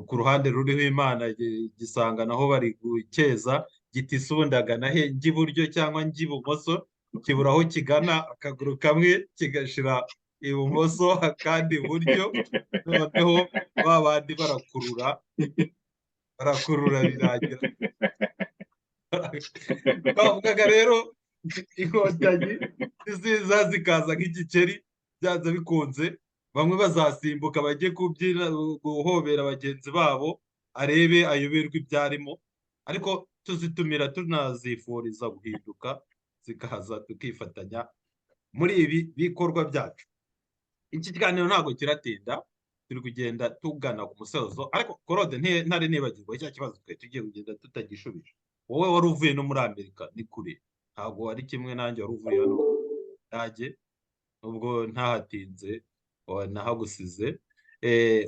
ku ruhande ruriho Imana gisanga naho bari gukeza. Giti subundagana he, njya iburyo cyangwa njya ibumoso, kibura aho kigana, akaguru kamwe kigashira ibumoso akandi iburyo. Noneho babandi barakurura birangira. Bavugaga rero inkotanyi ziza zikaza nk'igikeri, byanze bikunze bamwe bazasimbuka bajye kubyina guhobera bagenzi babo, arebe ayoberwa ibyarimo, ariko tuzitumira tunazifuriza guhinduka, zikaza tukifatanya muri ibi bikorwa byacu. Iki kiganiro ntabwo kiratinda, turi kugenda tugana ku musozo, ariko Claude ntari nibagirwa cya kibazo twe tugiye kugenda tutagishubije. Wowe wari uvuye no muri Amerika, ni kure, ntabwo ari kimwe nanjye wari uvuye hano Budage, ubwo ntahatinze nahagusize.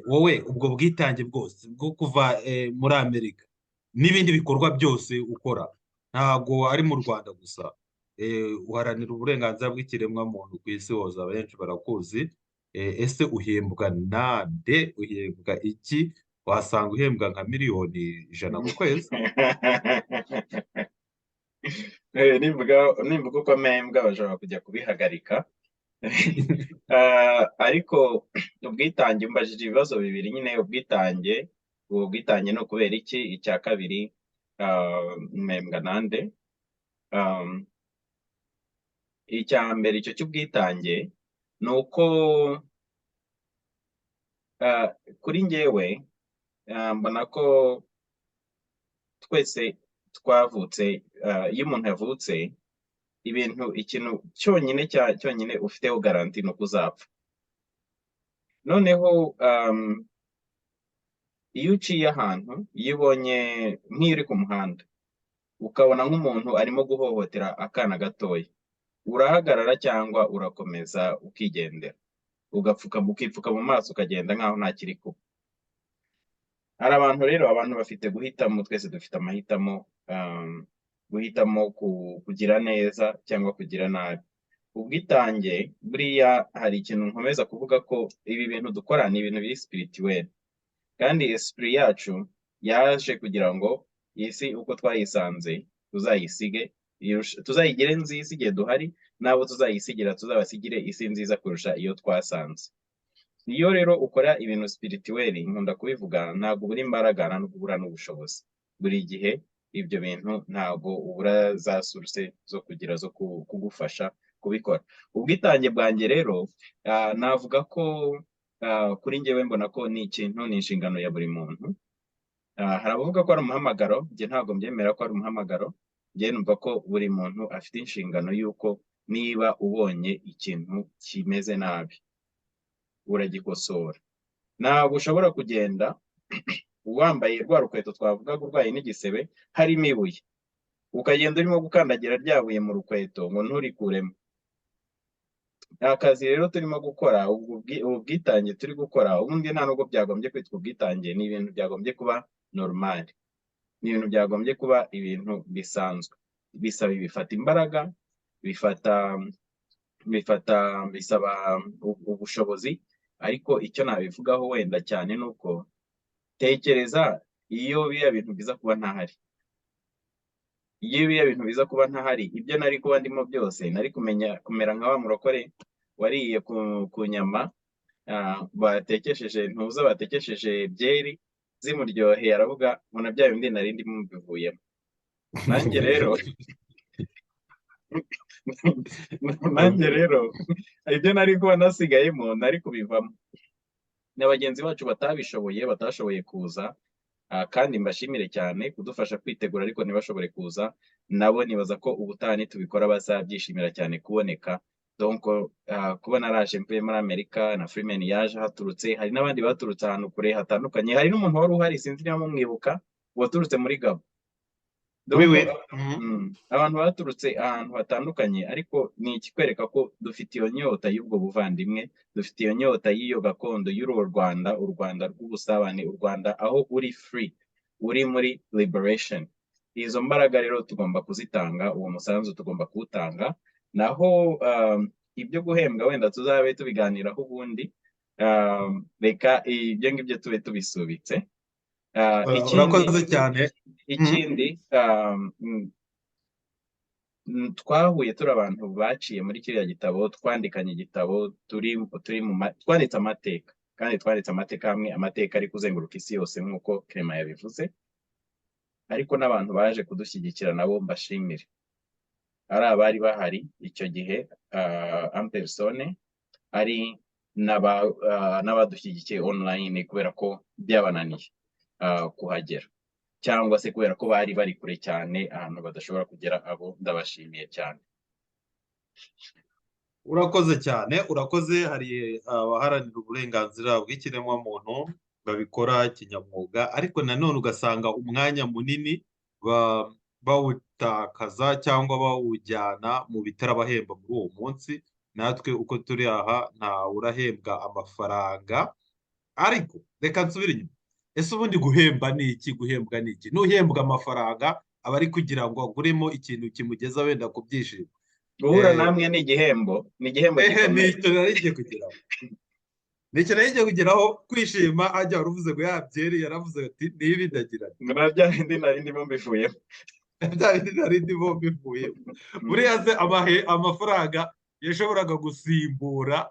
Wowe ubwo bwitange bwose bwo kuva muri Amerika n'ibindi bikorwa byose ukora, ntabwo ari mu Rwanda gusa, uharanira uburenganzira bw'ikiremwamuntu ku isi hose, abenshi barakuzi. Ese uhembwa nande? Uhembwa iki? Wasanga uhembwa nka miliyoni 100 ku kwezi? nimvuga uko mpembwa bashobora kujya kubihagarika. Ariko ubwitange, umbajije ibibazo bibiri nyine. Ubwitange, ubu bwitange ni ukubera iki? Icya kabiri, mpembwa nande? Icya mbere, icyo cy'ubwitange ni uko kuri njyewe mbona ko twese twavutse, iyo umuntu yavutse, ikintu cyonyine ufiteho garanti ni uko uzapfa. Noneho iyo uciye ahantu, iyo ubonye nk'iyo uri ku muhanda ukabona nk'umuntu arimo guhohotera akana gatoya, urahagarara cyangwa urakomeza ukigendera, ukipfuka mu maso ukagenda nk'aho nta kiri kuba? Hari abantu rero, abantu bafite guhitamo, twese dufite amahitamo, guhitamo kugira neza cyangwa kugira nabi. Ubwitange buriya hari ikintu nkomeza kuvuga ko ibi bintu dukora ni ibintu biri spirituel, kandi esprit yacu yaje kugira ngo iyi si uko twayisanze tuzayisige, tuzayigire nziza igihe duhari, n'abo tuzayisigira tuzabasigire isi nziza kurusha iyo twasanze. Iyo rero ukora ibintu spirituel, nkunda kubivuga, ntabwo ubura imbaraga, ntabwo ubura n'ubushobozi. Buri gihe ibyo bintu ntabwo ubura za source zo kugira, zo kugufasha kubikora. Ubwitange bwanjye rero navuga ko kuri njyewe mbona ko ni inshingano ya buri muntu. Hari abavuga ko ari umuhamagaro, njye ntabwo mbyemera ko ari umuhamagaro. Njye numva ko buri muntu afite inshingano y'uko niba ubonye ikintu kimeze nabi uragikosora. Ntabwo ushobora kugenda wambaye rwa rukweto twavugaga urwaye n'igisebe harimo ibuye, ukagenda urimo gukandagira ryabuye mu rukweto ngo nturikuremo. Akazi rero turimo gukora, ubu bwitange turi gukora, ubundi nta nubwo byagombye kwitwa ubwitange, ni ibintu byagombye kuba normal, ni ibintu byagombye kuba ibintu bisanzwe. Bifata imbaraga, bisaba ubushobozi, ariko icyo nabivugaho wenda cyane ni uko tekereza iyo biriya bintu biza kuba ntahari. Iyo biriya bintu biza kuba ntahari, ibyo nari kuba ndimo byose nari kumera nka wa murokore wariye ku nyama batekesheje byeri zimuryoheye, aravuga ngo na bya bindi nari ndimo mbivuyemo. Nanjye rero ibyo nari kuba nasigayemo nari kubivamo. Na bagenzi bacu batashoboye kuza, kandi mbashimire cyane kudufasha kwitegura, ariko ntibashobore kuza, nabo nibaza ko ubutaha nitubikora bazabyishimira cyane kuboneka. Donc kuba naraje mvuye muri Amerika, na Freeman yaje haturutse, hari n'abandi baturutse ahantu kure hatandukanye, hari n'umuntu wari uhari sinzi niba mumwibuka waturutse muri Gabo. Abantu baturutse ahantu hatandukanye, ariko ni ikikwereka ko dufite iyo nyota y'ubwo buvandimwe, dufite iyo nyota y'iyo gakondo y'u Rwanda, u Rwanda rw'ubusabane, u Rwanda aho uri free, uri muri liberation. Izo mbaraga rero tugomba kuzitanga, uwo musanzu tugomba kuwutanga. Naho ibyo guhembwa wenda tuzabe tubiganiraho ubundi, reka ibyo ngibyo tube tubisubitse. Urakoze cyane. Ikindi twahuye turi abantu baciye muri kiriya gitabo, twandikanye igitabo, twanditse amateka, kandi twanditse amateka hamwe, amateka ari kuzenguruka isi yose nk'uko Clement yabivuze. Ariko n'abantu baje kudushyigikira nabo mbashimire, ari abari bahari icyo gihe en persone, ari n'abadushyigikiye online kubera ko byabananiye kuhagera, cyangwa se kubera ko bari bari kure cyane ahantu badashobora kugera, abo ndabashimiye cyane. urakoze cyane, urakoze. Hari abaharanira uburenganzira bw'ikiremwamuntu babikora kinyamwuga, ariko nanone ugasanga umwanya munini bawutakaza cyangwa bawujyana mu bitarabahemba muri uwo munsi. Natwe uko turi aha nta urahembwa amafaranga, ariko reka nsubire inyuma. Ese ubundi guhemba ni iki? Guhembwa ni iki? N'uhembwa amafaranga aba ari kugira ngo aguremo ikintu kimugeza wenda ku byishimo. guhura namwe ni igihembo gikomeye. Nicyo nari ngiye kugeraho. Nicyo nari ngiye kugeraho, kwishima. Ajya waruvuze ngo yabyeri, yaravuze ati niba indagirana. Bya bindi nari ndimo mbivuyemo. Bya bindi nari ndimo mbivuyemo. Buriya se amafaranga yashoboraga gusimbura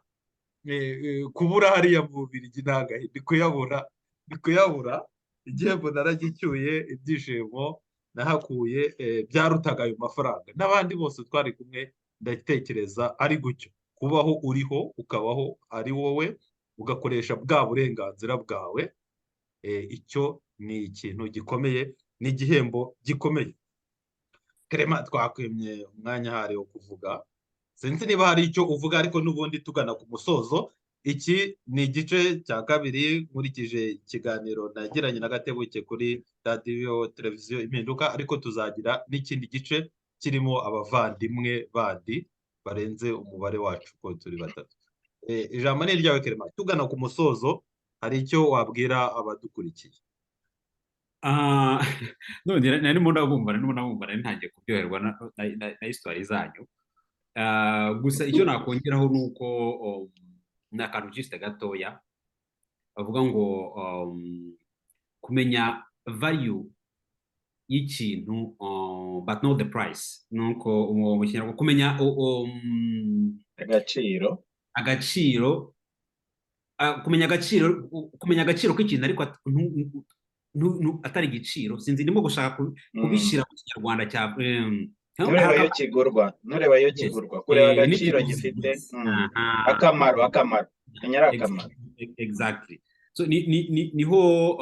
kubura hariya mu Bubiligi ntagahe, ndi kuyabura. Igihembo naragicyuye, ibyishimo nahakuye byarutaga ayo mafaranga. N'abandi bose twari kumwe ndatekereza ari gutyo, kubaho uriho ukabaho ari wowe, ugakoresha bwa burenganzira bwawe. Icyo ni ikintu gikomeye, ni igihembo gikomeye. Clement, twakwimye umwanya hari wo kuvuga, sinzi niba hari icyo uvuga, ariko n'ubundi tugana ku musozo. Iki ni igice cya kabiri nkurikije ikiganiro nagiranye na Gatebuke kuri radiyo televiziyo Impinduka, ariko tuzagira n'ikindi gice kirimo abavandimwe bandi barenze umubare wacu ko turi batatu. Ijambo ni iryawe Clement, tugana ku musozo. Hari icyo wabwira abadukurikiye? narimo ndabumva ntangiye kuryoherwa na histoire zanyu. Gusa icyo nakongeraho ni uko ni akantu just gatoya bavuga ngo kumenya value y'ikintu but not the price. Nuko mu Kinyarwanda kumenya agaciro, kumenya agaciro k'ikintu ariko atari igiciro. Sinzi, ndimo gushaka kubishyira mu Kinyarwanda cya nureba iyo kigurwa, kureba agaciro gifite akamaro menyera akamaro. Exactly. So niho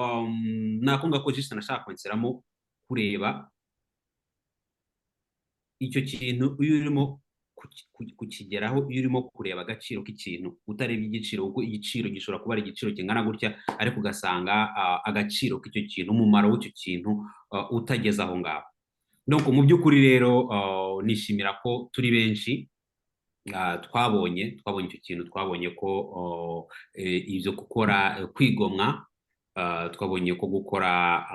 nakunga ko just nashaka kwenseramo kureba icyo kintu iyo urimo kukigeraho, iyo urimo kureba agaciro k'ikintu utareba igiciro, kuko igiciro gishobora kuba ari igiciro kingana gutya, ariko ugasanga agaciro k'icyo kintu, umumaro w'icyo kintu utageze aho ngaho. Donc mu by'ukuri rero nishimira ko turi benshi twabonye icyo kintu, twabonye ko ibyo gukora kwigomwa, twabonye ko gukora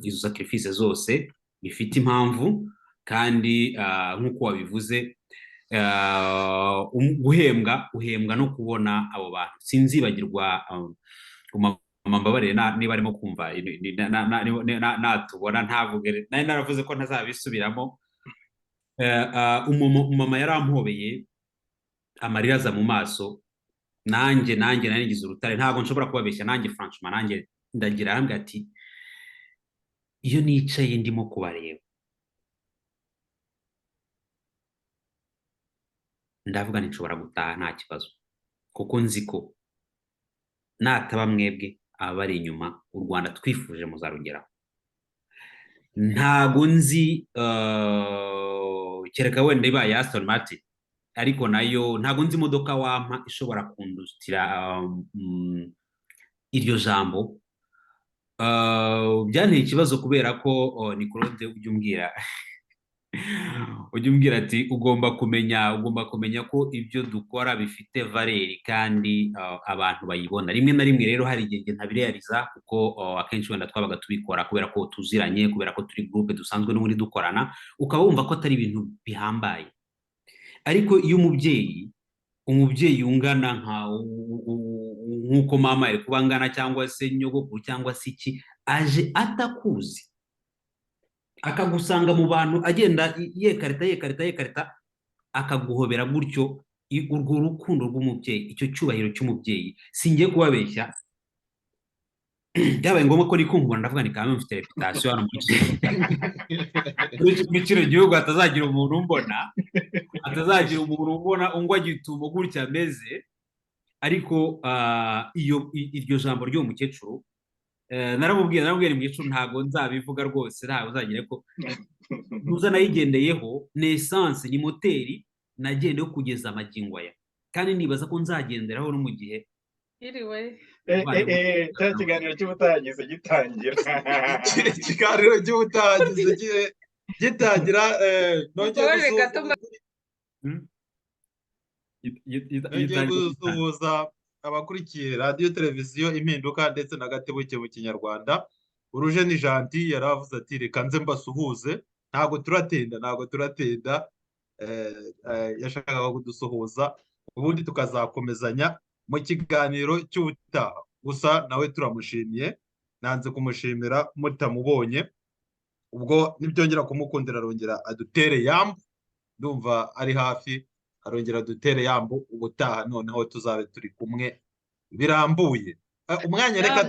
izo sacrifice zose bifite impamvu, kandi nk'uko wabivuze, uhembwa no kubona abo bantu. Sinzibagirwa mbabarire niba arimo kumva natubona ntavuge, nari naravuze ko ntazabisubiramo. Umama yarampobeye, amarira aza mu maso, nanjye narigize urutare, ntabwo nshobora kubabeshya. Nanjye franchement, nanjye ndagira hamwe ati iyo nicaye ndimo kubareba ndavuga nshobora gutaha nta kibazo, kuko nzi ko nataba mwebwe abari inyuma, u Rwanda twifuje muzarugeraho. Ntago nzi kereka wenda ibaye Aston Martin, ariko nayo ntago nzi imodoka wampa ishobora kundutira iryo jambo. Byanteye ikibazo kubera ko ni Claude ujya umbwira ati ugomba kumenya ko ibyo dukora bifite valeri kandi abantu bayibona. Rimwe na rimwe rero hari igihe ntabirealiza, kuko akenshi wenda twabaga tubikora kubera ko tuziranye, kubera ko turi groupe dusanzwe n'ubundi dukorana, ukaba wumva ko atari ibintu bihambaye. Ariko iyo umubyeyi ungana nk'uko mama ari kuba angana, cyangwa se nyogokuru, cyangwa se iki, aje atakuzi akagusanga mu bantu agenda yekarita akaguhobera gutyo, urwo rukundo rw'umubyeyi, icyo cyubahiro cy'umubyeyi, singiye kubabeshya, byabaye ngombwa ko nikungura ndavuga ni kamwe mfite reputation hano muri kino gihugu, atazagira umuntu umbona ungwa gitumo gutya ameze. Ariko iryo jambo ry'uwo mukecuru naramubwiye mukecuru, ntago nzabivuga rwose, ntago uzagire ko nuza nayigendeyeho, ni essence, ni moteri nagendeyeho kugeza amagingo aya. kandi nibaza ko nzagenderaho no mu gihe iriwe cya kiganiro cy'ubutagize gitangira ikiganiro cy'ubutagize gitangira nongeye gusuhuza abakurikiye radiyo televiziyo impinduka ndetse na gatebuke mu kinyarwanda. Uruje ni Janti yaravuze ati reka nze mbasuhuze, ntabwo turatinda yashakaga kudusuhuza ubundi tukazakomezanya mu kiganiro cy'ubutaha. Gusa nawe turamushimiye, nanze kumushimira mutamubonye, ubwo nibyongera kumukundira arongera adutere yambu, ndumva ari hafi, arongera adutere yambu ubutaha, noneho tuzabe turi kumwe birambuye. Umwanya reka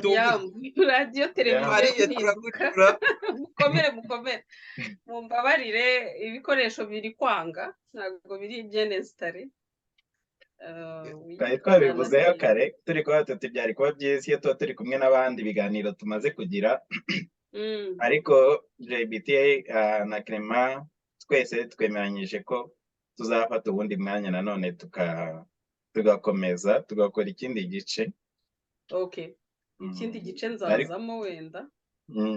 radiyo televiziyo impinduka mukomere mumbabarire, ibikoresho biri kwanga, ntabwo biri byenesitare. twari twabivuzeho kare turi kuba tuti byari kuba byiza iyo tuba turi kumwe n'abandi biganiro tumaze kugira, ariko JBT na Clement twese twemeranyije ko tuzafata ubundi mwanya nanone tugakomeza tugakora ikindi gice. Ikindi gice nzazamo wenda,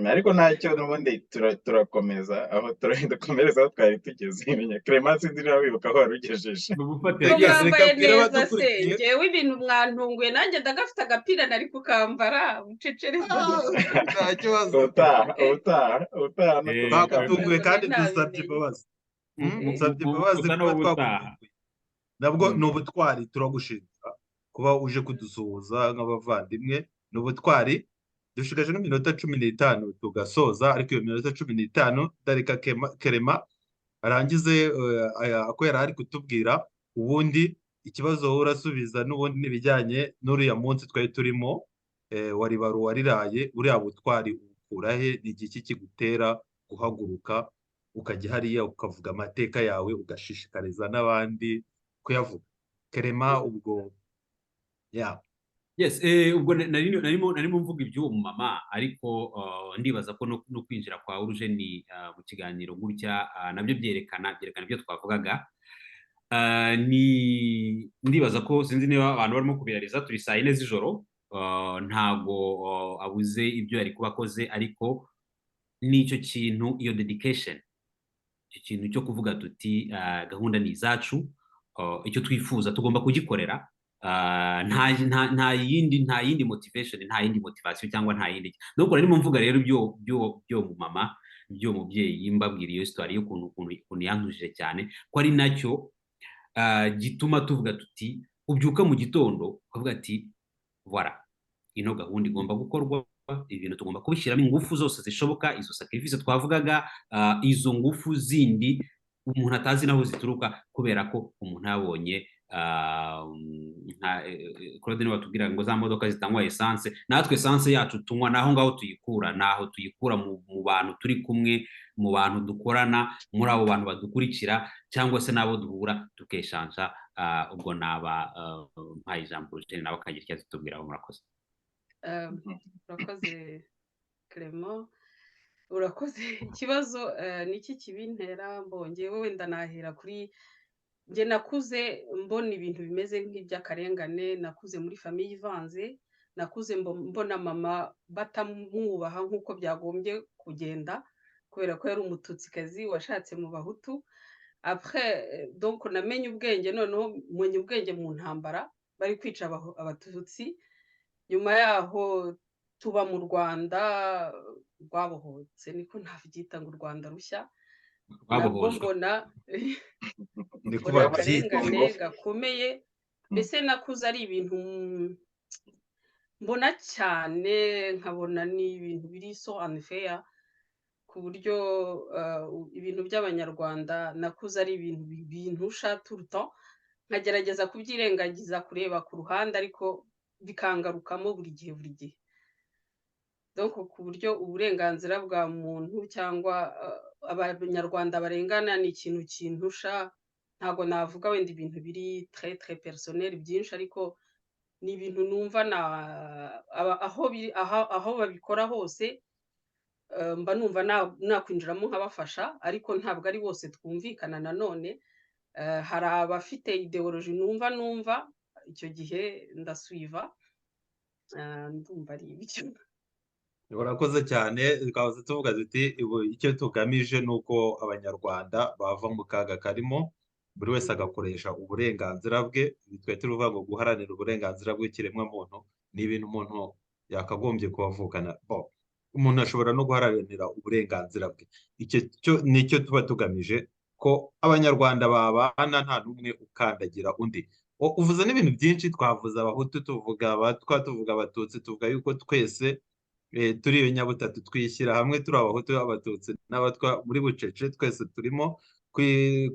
ariko ntacyo n'ubundi turakomeza aho dukomereza aho twari tugeze. Clement sinzi niba wibuka aho wari ugejeje. mwambaye neza se, njyewe ibintu mwantunguye, nanjye ndagafite agapira nari kukambara ucecereza. ubutaha bagutunguye kandi dusabye imbabazi. Dusabye imbabazi kuba twagutunguye, nabwo ni ubutwari. Turagushimira kuba uje kudusuhuza nk'abavandimwe, ni ubutwari. Dushigaje n'iminota 15 tugasoza, ariko iyo minota 15 dareka Clement arangize ako yari ari kutubwira, ubundi ikibazo urasubiza n'ubundi n'ibijyanye n'uriya munsi twari turimo wari wariraye. Uriya butwari ukurahe? Ni igiki kigutera guhaguruka ukajya hariya ukavuga amateka yawe ugashishikariza n'abandi kuyavuga? Clement, ubwo Yes, ubwo narimo mvuga iby'uwo mama, ariko ndibaza ko no kwinjira kwa Urujeni mu kiganiro gutya nabyo byerekana ibyo twavugaga. Ndibaza ko sinzi niba abantu barimo kubirariza, turi saa 4 z'ijoro, ntago abuze ibyo yari kuba akoze, ariko n'icyo kintu, iyo dedication, icyo kintu cyo kuvuga tuti gahunda ni izacu, icyo twifuza tugomba kugikorera. Nta yindi motivation, nta yindi motivation cyangwa nta yindi. Nuko narimo mvuga rero byo mu mama, byo mubyeyi, mbabwira iyo story y'ukuntu yankujije cyane, ko ari nacyo gituma tuvuga tuti ubyuka mu gitondo ukavuga ati voilà, ino gahunda igomba gukorwa, ibintu tugomba kubishyiramo ingufu zose zishoboka, izo sacrifice twavugaga, izo ngufu zindi umuntu atazi naho zituruka, kubera ko umuntu yabonye Claude niba tubwira ngo za modoka zitangwa essence, natwe essence yacu tunywa naho ngaho tuyikura mu bantu turi kumwe, mu bantu dukorana, muri abo bantu badukurikira, cyangwa se nabo duhura tukeshanja. Ubwo naba mpaye ijambo Eugene nawe akagira icyo atubwiraho. Murakoze. Urakoze Clement, urakoze. Ikibazo niki kibintera, mbongewe wenda nahera kuri njye. Nakuze mbona ibintu bimeze nk'iby'akarengane, nakuze muri famiye ivanze, nakuze mbona mama batamwubaha nk'uko byagombye kugenda, kubera ko yari umututsikazi washatse mu bahutu. Après donc namenye ubwenge, noneho mwenye ubwenge mu ntambara bari kwica abatutsi. Nyuma yaho tuba mu Rwanda rwabohotse, niko ntavyita ngo u Rwanda rushya, nabwo mbona akarengane gakomeye. Mbese nakuze ari ibintu mbona cyane, nkabona ni ibintu biri so unfair, ku buryo ibintu by'abanyarwanda nakuze ari ibintu bintusha tout le temps, nkagerageza kubyirengagiza, kureba ku ruhande, ariko bikangarukamo buri gihe. Donc ku buryo uburenganzira bwa muntu cyangwa abanyarwanda barengana ni ikintu kintusha. Ntago navuga wenda ibintu biri très personnel byinshi, ariko ni ibintu numva aho babikora hose mba numva nakwinjiramo nkabafasha, ariko ntabwo ari bose twumvikana nanone. hari abafite ideoloji numva icyo gihe ndasuiva ndumva ari ibyo. urakoze cyane, twahoze tuvuga duti icyo tugamije ni uko abanyarwanda bava mu kaga karimo, buri wese agakoresha uburenganzira bwe. Twe turuvuga ngo guharanira uburenganzira bw'ikiremwamuntu ni ibintu umuntu yakagombye kubavukana. Umuntu ashobora no guharanira uburenganzira bwe. Icyo nicyo tuba tugamije, ko abanyarwanda babana nta n'umwe ukandagira undi. Uvuze n'ibintu byinshi, twavuze abahutu, tuvuga abatwa, tuvuga abatutsi, tuvuga yuko twese turi ibinyabutatu, twishyira hamwe turi abahutu, abatutsi n'abatwa muri bucece, twese turimo.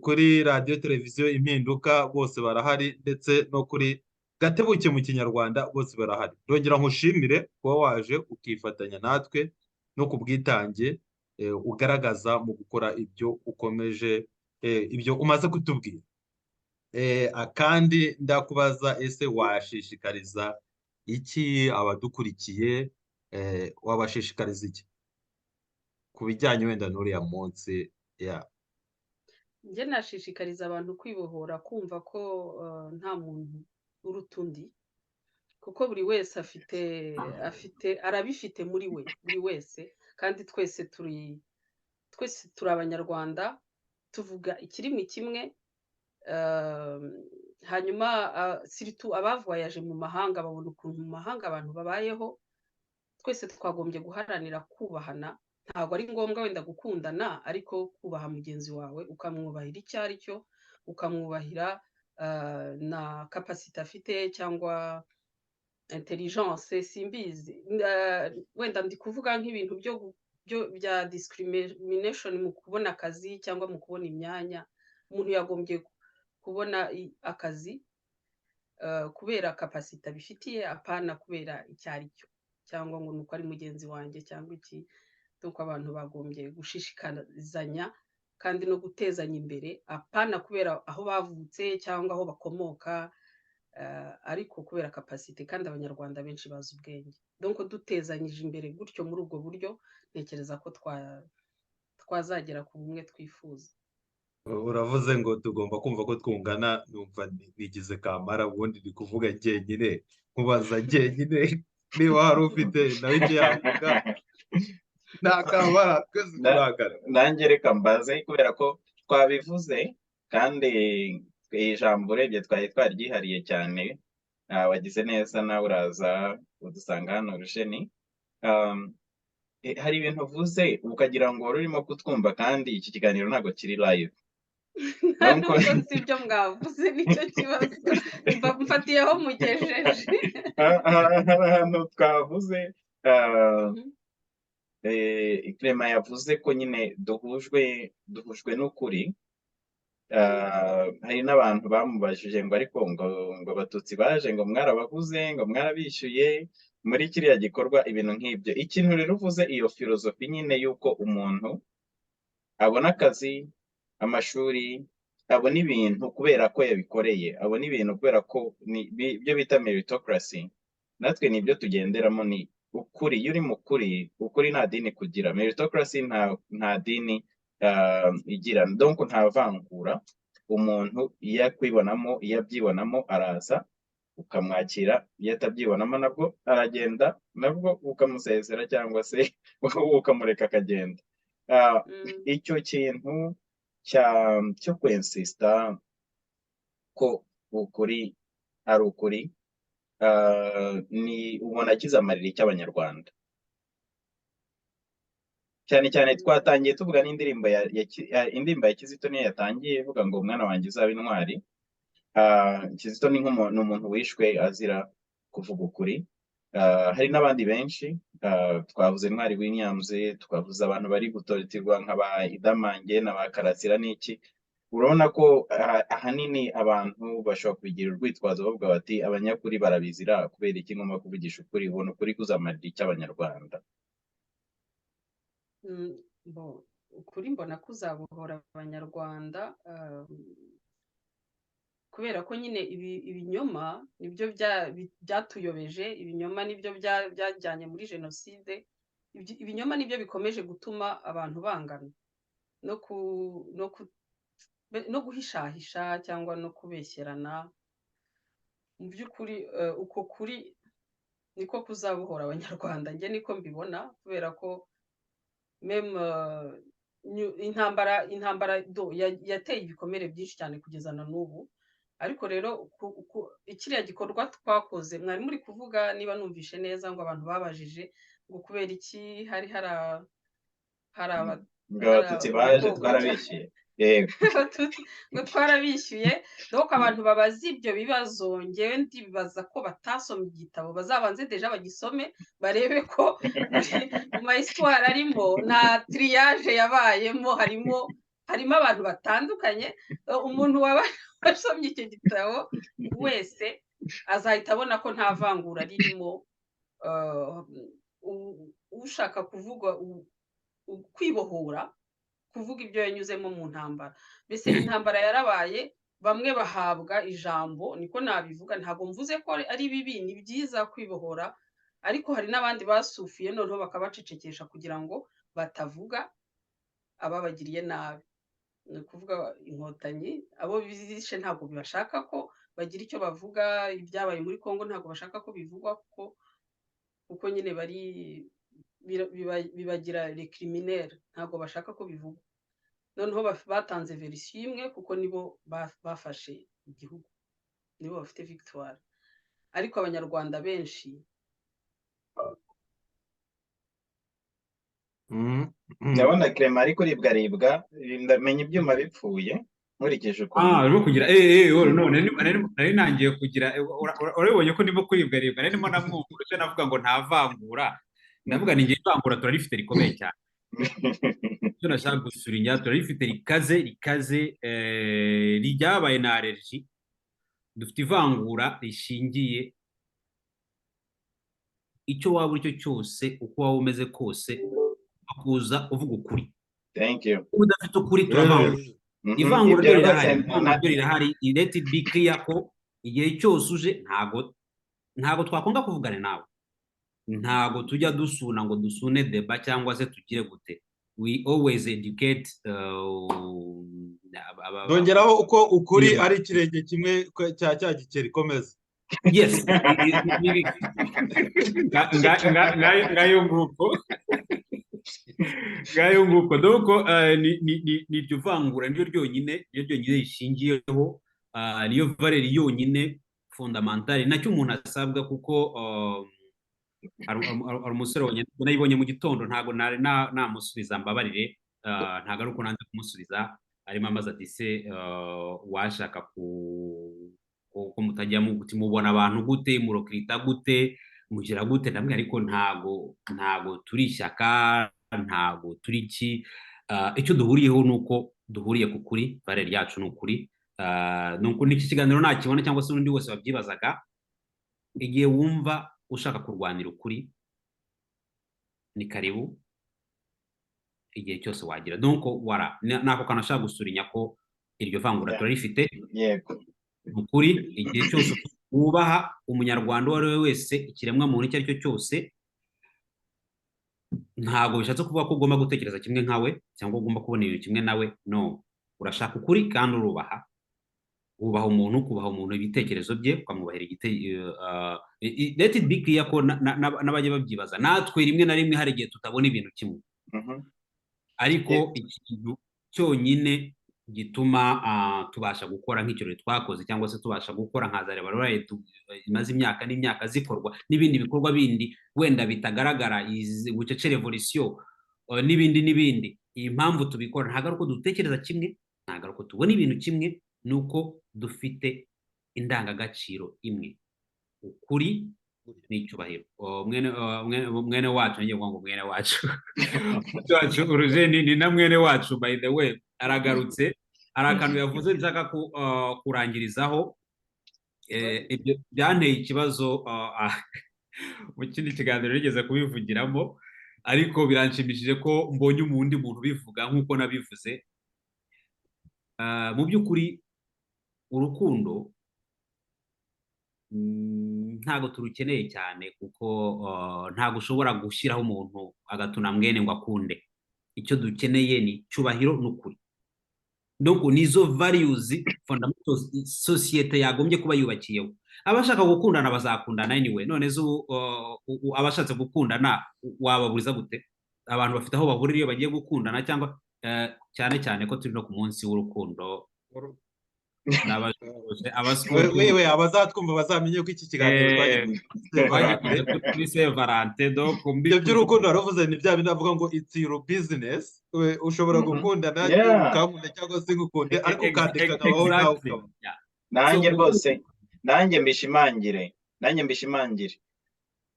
Kuri radiyo televiziyo Impinduka bose barahari, ndetse no kuri Gatebuke mu Kinyarwanda bose barahari. Ndongera nkushimire kuba waje ukifatanya natwe no ku bwitange ugaragaza mu gukora ibyo ukomeje, ibyo umaze kutubwira. Kandi ndakubaza, ese washishikariza iki abadukurikiye? Wabashishikariza iki ku bijyanye wenda n'uriya munsi? Njye nashishikariza abantu kwibohora, kumva ko nta muntu uruta undi, kuko buri wese arabifite muri we, buri wese, kandi twese turi abanyarwanda, tuvuga ikirimi kimwe. Hanyuma siritu abavoyaje mu mahanga babona ukuntu mu mahanga abantu babayeho. Twese twagombye guharanira kubahana. Ntabwo ari ngombwa wenda gukundana, ariko kubaha mugenzi wawe, ukamwubahira icyo ari cyo, ukamwubahira na kapasite afite cyangwa intelligence, simbizi. Wenda ndi kuvuga nk'ibintu bya discrimination mu kubona akazi cyangwa mu kubona imyanya. Umuntu yagombye kubona akazi kubera kapasite abifitiye, apana kubera icyo ari cyo, cyangwa ngo nuko ari mugenzi wanjye cyangwa iki. Nuko abantu bagombye gushishikarizanya kandi no gutezanya imbere, apana kubera aho bavutse cyangwa aho bakomoka, ariko kubera kapasite. Kandi abanyarwanda benshi bazi ubwenge, donc dutezanyije imbere gutyo, muri ubwo buryo ntekereza ko twazagera ku bumwe twifuza. Uravuze ngo tugomba kumva ko twungana, numva nigize kamara, ubundi ndi kuvuga njyenyine, nkubaza njyenyine niba hari ufite nawe icyo yavuga. Nta kamara, twese turangana. Nanjye reka mbaze, kubera ko twabivuze kandi ijambo urebye twari twaryihariye cyane. Wagize neza nawe uraza udusanga hano Rusheni. Hari ibintu uvuze ukagira ngo wari urimo kutwumva, kandi iki kiganiro ntabwo kiri live. Nubwo si ibyo mwavuze, nicyo kibazo. Mfatiyeho mugejeje. Hari ahantu twavuze, Clement yavuze ko nyine duhujwe n'ukuri. Hari n'abantu bamubajije ngo ariko ngo abatutsi baje ngo mwarabaguze, ngo mwarabishyuye muri kiriya gikorwa, ibintu nk'ibyo. Ikintu rero uvuze, iyo filozofi nyine y'uko umuntu abona akazi, amashuri, abona ibintu kubera ko yabikoreye, abona ibintu kubera ko ibyo bita meritocracy. Natwe nibyo tugenderamo, ni ukuri. Iyo uri mu ukuri nta dini kugira. Meritocracy nta dini igira, donc nta vangura. Umuntu iyo akwibonamo, iyo abyibonamo, araza ukamwakira. Iyo atabyibonamo nabwo aragenda, nabwo ukamusezera cyangwa se ukamureka akagenda. Icyo kintu cyo kwensista ko ukuri ari ukuri, ni ubona kizamarira icy'abanyarwanda. Cyane cyane twatangiye tuvuga n'indirimbo indirimbo ya Kizito niyo yatangiye ivuga ngo umwana wanjye uzaba intwari. Kizito ni umuntu wishwe azira kuvuga ukuri. Hari n'abandi benshi, twavuze Ntwari Williams, twavuze abantu bari gutoretirwa nk'aba Idamange n'aba Karasira n'iki. Urabona ko ahanini abantu bashobora kubigira urwitwazo bavuga bati abanyakuri barabizira, kubera iki ngomba kuvugisha ukuri? Ubona ukuri kuzamarira icy'abanyarwanda? Ukuri mbona kuzabohora abanyarwanda, kubera ko nyine ibinyoma nibyo byatuyobeje. Ibinyoma nibyo byajyanye muri jenoside. Ibinyoma nibyo bikomeje gutuma abantu bangana, no guhishahisha cyangwa no kubeshyerana. Mu by'ukuri uko kuri niko kuzabohora abanyarwanda, njye niko mbibona, kubera ko meme intambara yateye ibikomere byinshi cyane kugeza na n'ubu. Ariko rero ikiriya gikorwa twakoze, mwari muri kuvuga niba numvishe neza ngo abantu babajije ngo kubera iki hari abatutsi baje twarabishyuye, yego ngo twarabishyuye. Donc abantu babaza ibyo bibazo, ngewe ndibaza ko batasomye igitabo, bazabanze deja bagisome barebe ko mu ma histoire arimo nta triage yabayemo, harimo abantu batandukanye. Umuntu wasomye icyo gitabo wese azahita abona ko nta vangura ririmo. Ushaka kuvuga kwibohora, kuvuga ibyo yanyuzemo mu ntambara, mbese intambara yarabaye, bamwe bahabwa ijambo, niko nabivuga. Ntabwo mvuze ko ari bibi, ni byiza kwibohora, ariko hari n'abandi basufiye noneho bakabacecekesha kugira ngo batavuga ababagiriye nabi. Ni ukuvuga inkotanyi, abo bizishe ntabwo bashaka ko bagira icyo bavuga, ibyabaye muri Kongo ntabwo bashaka ko bivugwa, kuko nyine bibagira les criminels, ntabwo bashaka ko bivugwa. Noneho batanze verisiyo imwe kuko nibo bafashe igihugu, nibo bafite victoire. Ariko abanyarwanda benshi ndabona Clement ariko ribwa ndamenya ibyuma bipfuye nkurikije ukuntu urimo kugira nari nangiye kugira, urabibonye ko ndimo kuribwa, narimo namwumva icyo navuga ngo nta vangura, ndavuga ni ngiye ivangura turarifite rikomeye cyane. Icyo nashaka gusurinya, turarifite rikaze ryabaye na allergie. Dufite ivangura rishingiye icyo waba uri cyo cyose, uko waba umeze kose, akuza uvuga ukuri. Thank you. Udafite ukuri turavangura. Ivangura ryo rirahari, let it be clear ko igihe cyose uje ntago twakonda kuvugana nawe, ntago tujya dusuna ngo dusune deba cyangwa se tugire gute. We always educate. Dongeraho uko ukuri ari ikirenge kimwe cya gikeri komeza. Yes. Ngayo nguko doko ni iryo vangura niryo ryonyine rishingiyeho, niyo valeur yonyine fondamentale nacyo umuntu asabwa, kuko ari umusore wonyine nayibonye mu gitondo, ntago namusubiza mbabarire, ntago ari uko nanze kumusubiza, arimo amaze ati se washaka ko mutajya mubona abantu gute, murokirita gute, mugira gute, ndamwe ariko ntago turi ishyaka, ntago turi iki, icyo duhuriyeho nuko duhuriye ku kuri, valeur yacu ni ukuri. Nuko n'iki kiganiro nakibona cyangwa se n'undi wese wabyibazaga, igihe wumva ushaka kurwanira ukuri ni karibu, igihe cyose wagira. Donc wara nako kana shaka gusurinya ko iryo vangura turarifite, yego ukuri. Igihe cyose wubaha umunyarwanda uwo ari we wese, ikiremwa muntu icyo ari cyo cyose, ntago bishatse kuvuga ko ugomba gutekereza kimwe nkawe cyangwa ugomba kubona ibintu kimwe nawe. No, urashaka ukuri kandi urubaha, wubaha umuntu ibitekerezo bye, ukamwubahira let it be clear ko n'abajya babyibaza, natwe rimwe na rimwe hari igihe tutabona ibintu kimwe, ariko ikintu cyonyine gituma tubasha gukora nk'ikirori twakoze, cyangwa se tubasha gukora nka za rebaruraye imaze imyaka n'imyaka zikorwa, n'ibindi bikorwa bindi wenda bitagaragara, bucece revolution n'ibindi. Iyi mpamvu tubikora ntabwo ari uko dutekereza kimwe, ntabwo ari uko tubona ibintu kimwe, nuko dufite indangagaciro imwe, ukuri n'icyubahiro. Mwene wacu ngiye ngo mwene wacu Urujeni ni na mwene wacu, by the way, aragarutse, hari akantu yavuze nshaka kurangirizaho. Ibyo byanteye ikibazo mu kindi kiganiro nigeze kubivugiramo, ariko biranshimishije ko mbonye undi muntu ubivuga nk'uko nabivuze. Mu by'ukuri urukundo ntago turukeneye cyane, kuko ntago ushobora gushyiraho umuntu agatuna mwene ngo akunde. Icyo dukeneye ni cyubahiro n'ukuri. donc nizo values fundamentals societe yagombye kuba yubakiyeho. Abashaka gukundana bazakundana anyway, none zo abashatse gukundana wababuriza gute? Abantu bafite aho bahurira iyo bagiye gukundana, cyangwa cyane cyane ko turi no ku munsi w'urukundo. wewe abazatwumva bazamenye ko iki kiganiro twagiye kuri Saint Valentin, donc ibyo by'urukundo waravuze ni bya bindi bavuga ngo it's your business. Ushobora gukundana ukakunda cyangwa se ngukunde, ariko ukandika nawe nawe ukaba nanjye rwose nanjye mbishimangire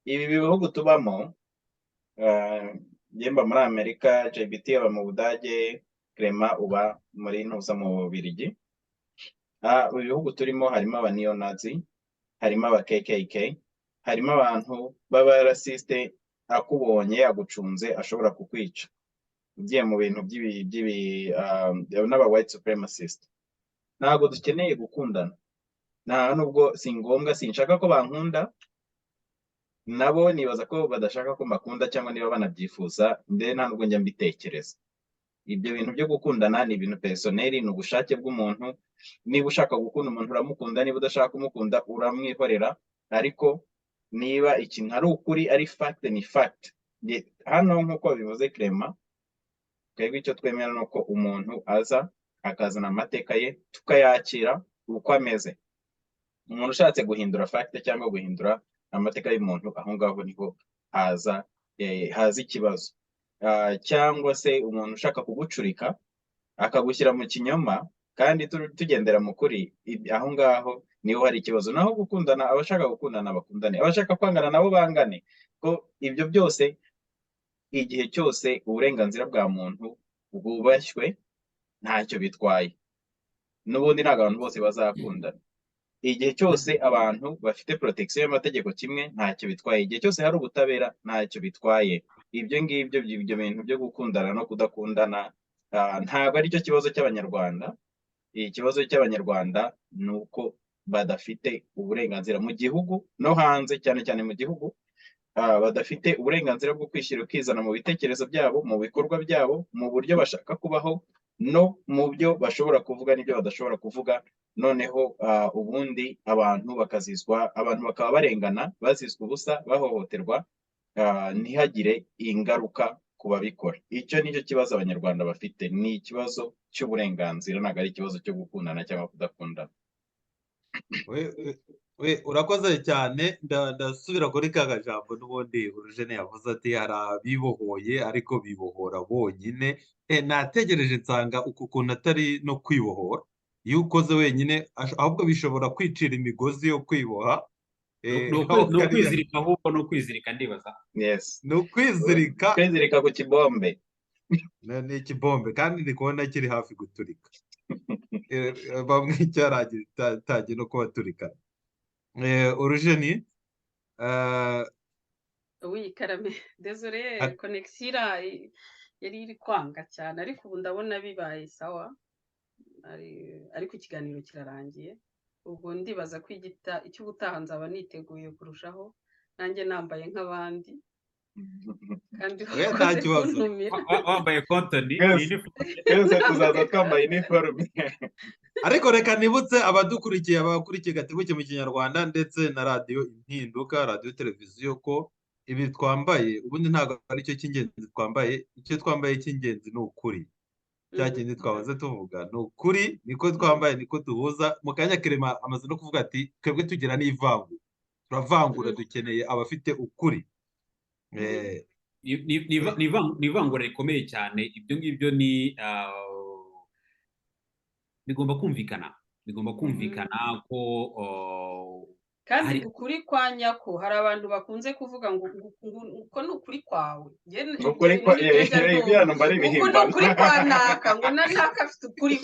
ibi bihugu tubamo. Yemba muri Amerika, JBT aba mu Budage, Clement uba muri Ntuza mu Bubiligi. Ibihugu turimo harimo aba neonazi, harimo aba KKK, harimo abantu baba rasiste, akubonye agucunze ashobora kukwica ugiye mu bintu n'aba white supremacist. Ntabwo dukeneye gukundana, nta nubwo si ngombwa, sinshaka ko bankunda, nabo nibaza ko badashaka ko mbakunda, cyangwa niba banabyifuza mbere nta nubwo njya mbitekereza. Ibyo bintu byo gukundana ni ibintu personeli, ni ubushake bw'umuntu. Niba ushaka gukunda umuntu uramukunda, niba udashaka kumukunda uramwihorera, ariko niba ikintu ari ukuri, ari fact ni fact. Hano nk'uko bivuze Clement, twebwe icyo twemera ni uko umuntu aza akazana amateka ye tukayakira uko ameze. Umuntu ushatse guhindura fact cyangwa guhindura amateka y'umuntu, aho ngaho niho haza ikibazo. Cyangwa se umuntu ushaka kugucurika akagushyira mu kinyoma kandi tugendera mu kuri, aho ngaho niho hari ikibazo. Naho gukundana, abashaka gukundana bakundane, abashaka kwangana nabo bangane. Ko ibyo byose, igihe cyose uburenganzira bwa muntu bwubashywe, ntacyo bitwaye. N'ubundi ntabwo abantu bose bazakundana. Igihe cyose abantu bafite protection y'amategeko kimwe, ntacyo bitwaye. Igihe cyose hari ubutabera, ntacyo bitwaye. Ibyo ngibyo bintu byo gukundana no kudakundana ntabwo ari cyo kibazo cy'Abanyarwanda. Ikibazo cy'Abanyarwanda ni uko badafite uburenganzira mu gihugu no hanze, cyane cyane mu gihugu, badafite uburenganzira bwo kwishyira ukizana mu bitekerezo byabo, mu bikorwa byabo, mu buryo bashaka kubaho, no mu byo bashobora kuvuga n'ibyo badashobora kuvuga. Noneho ubundi abantu bakaba barengana, bazizwa ubusa, bahohoterwa, ntihagire ingaruka ku babikora. Icyo nicyo kibazo Abanyarwanda bafite, ni ikibazo cy'uburenganzira, ntabwo ari ikibazo cyo gukundana cyangwa kudakundana. urakoze cyane. Ndasubira kuri ka gajambo n'ubundi Urujene yavuze ati hari abibohoye ariko bibohora bonyine. Nategereje nsanga uku kuntu atari no kwibohora. Iyo ukoze wenyine, ahubwo bishobora kwicira imigozi yo kwiboha. ni ukwizirika, ahubwo ni ukwizirika, ndibaza. Yes, ni ukwizirika ku kibombe. ni ikibombe kandi ndi kubona kiri hafi guturika. Bamwe cyaragiye no kubaturika. Urujeni, Oui, Karame, désolé, connexion yari iri kwanga cyane, ariko ubu ndabona bibaye sawa, ariko ikiganiro kirarangiye. Ubwo ndibaza ko icyo ubutaha nzaba niteguye kurushaho, nanjye nambaye nk'abandi, kandi nta kibazo. Wambaye kontoni, twese tuzaza twambaye iniforume. Ariko reka nibutse abakurikiye Gatebuke mu Kinyarwanda ndetse na radiyo Impinduka, radiyo televiziyo, ko ibi twambaye ubundi ntabwo ari cyo cy'ingenzi twambaye. Icyo twambaye cy'ingenzi ni ukuri. Cya kindi twabaze tuvuga ni ukuri, niko twambaye, niko duhuza. Mu kanya Clement amaze no kuvuga ati twebwe tugira n'ivangura, turavangura, dukeneye abafite ukuri. ni ivangura rikomeye cyane. Ibyo ngibyo bigomba kumvikana ko kandi ukuri kwa nyako. Hari abantu bakunze kuvuga ngo uko ni ukuri kwawe, ukuri kwa uko ni ukuri kwa naka, ngo na naka afite ukuri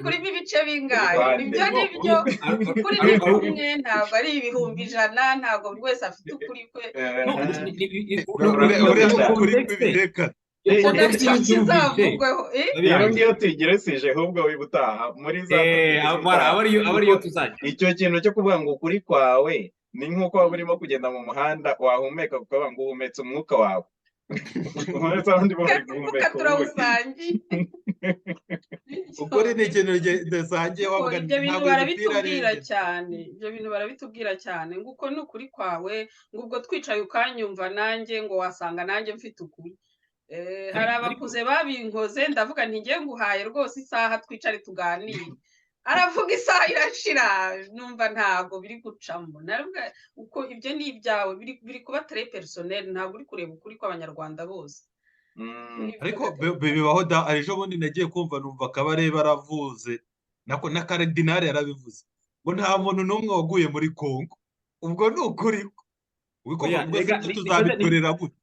kuri b'ibice bingahe. Ibyo ni byo, ukuri ni kumwe, ntabwo ari ibihumbi ijana, ntabwo buri wese afite ukuri kwe. Iyo ngiyo tuyigeresije, ahubwo wibutaha muri za abariyo tuzajya. Icyo kintu cyo kuvuga ngo ukuri kwawe ni nk'uko waba urimo kugenda mu muhanda, wahumeka ukavuga ngo uhumetse umwuka wawe. ukuri ni ikintu dusangiye kuko wavuga ibyo bintu ntabwo imipira ari barabitubwira cyane, ibyo bintu barabitubwira cyane ngo uko ni ukuri kwawe, ngo ubwo twicaye ukanyumva nanjye ngo wasanga nanjye mfite ukuri. Hari abakuze babinkoze ndavuga nti ngiye nguhaye rwose isaha twicare tuganire, aravuga isaha irashira numva ntago biri gucamo, naravuga uko ibyo ni ibyawe biri kuba très personnel, ntabwo uri kureba ukuri kw'abanyarwanda bose. ariko bibaho da ejo bundi nagiye kumva numva Kabarebe aravuze na Karidinali yarabivuze ngo nta muntu n'umwe waguye muri Kongo. Ubwo ni ukuri tuzabikorera gute?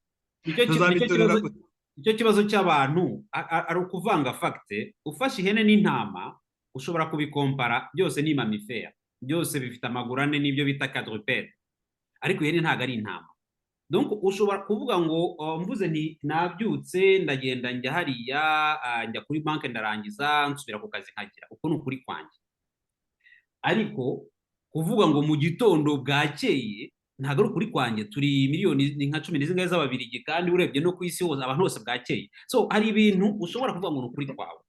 Icyo kibazo cy'abantu ari ukuvanga fagite. Ufashe ihene n'intama ushobora kubikompara, byose ni mamifera, byose bifite amaguru ane n'ibyo bita quadrupede, ariko ihene ntabwo ari intama. Donc ushobora kuvuga ngo mvuze nti nabyutse ndagenda njya hariya njya kuri banki ndarangiza nsubira ku kazi nkagira, uko ni ukuri kwanjye. Ariko kuvuga ngo mu gitondo bwakeye ntabwo ari ukuri kwanjye. Turi miliyoni nka 10 z'Ababiligi kandi urebye no ku isi hose abantu bose bwakeye. So hari ibintu ushobora kuvuga ngo ni ukuri kwawe,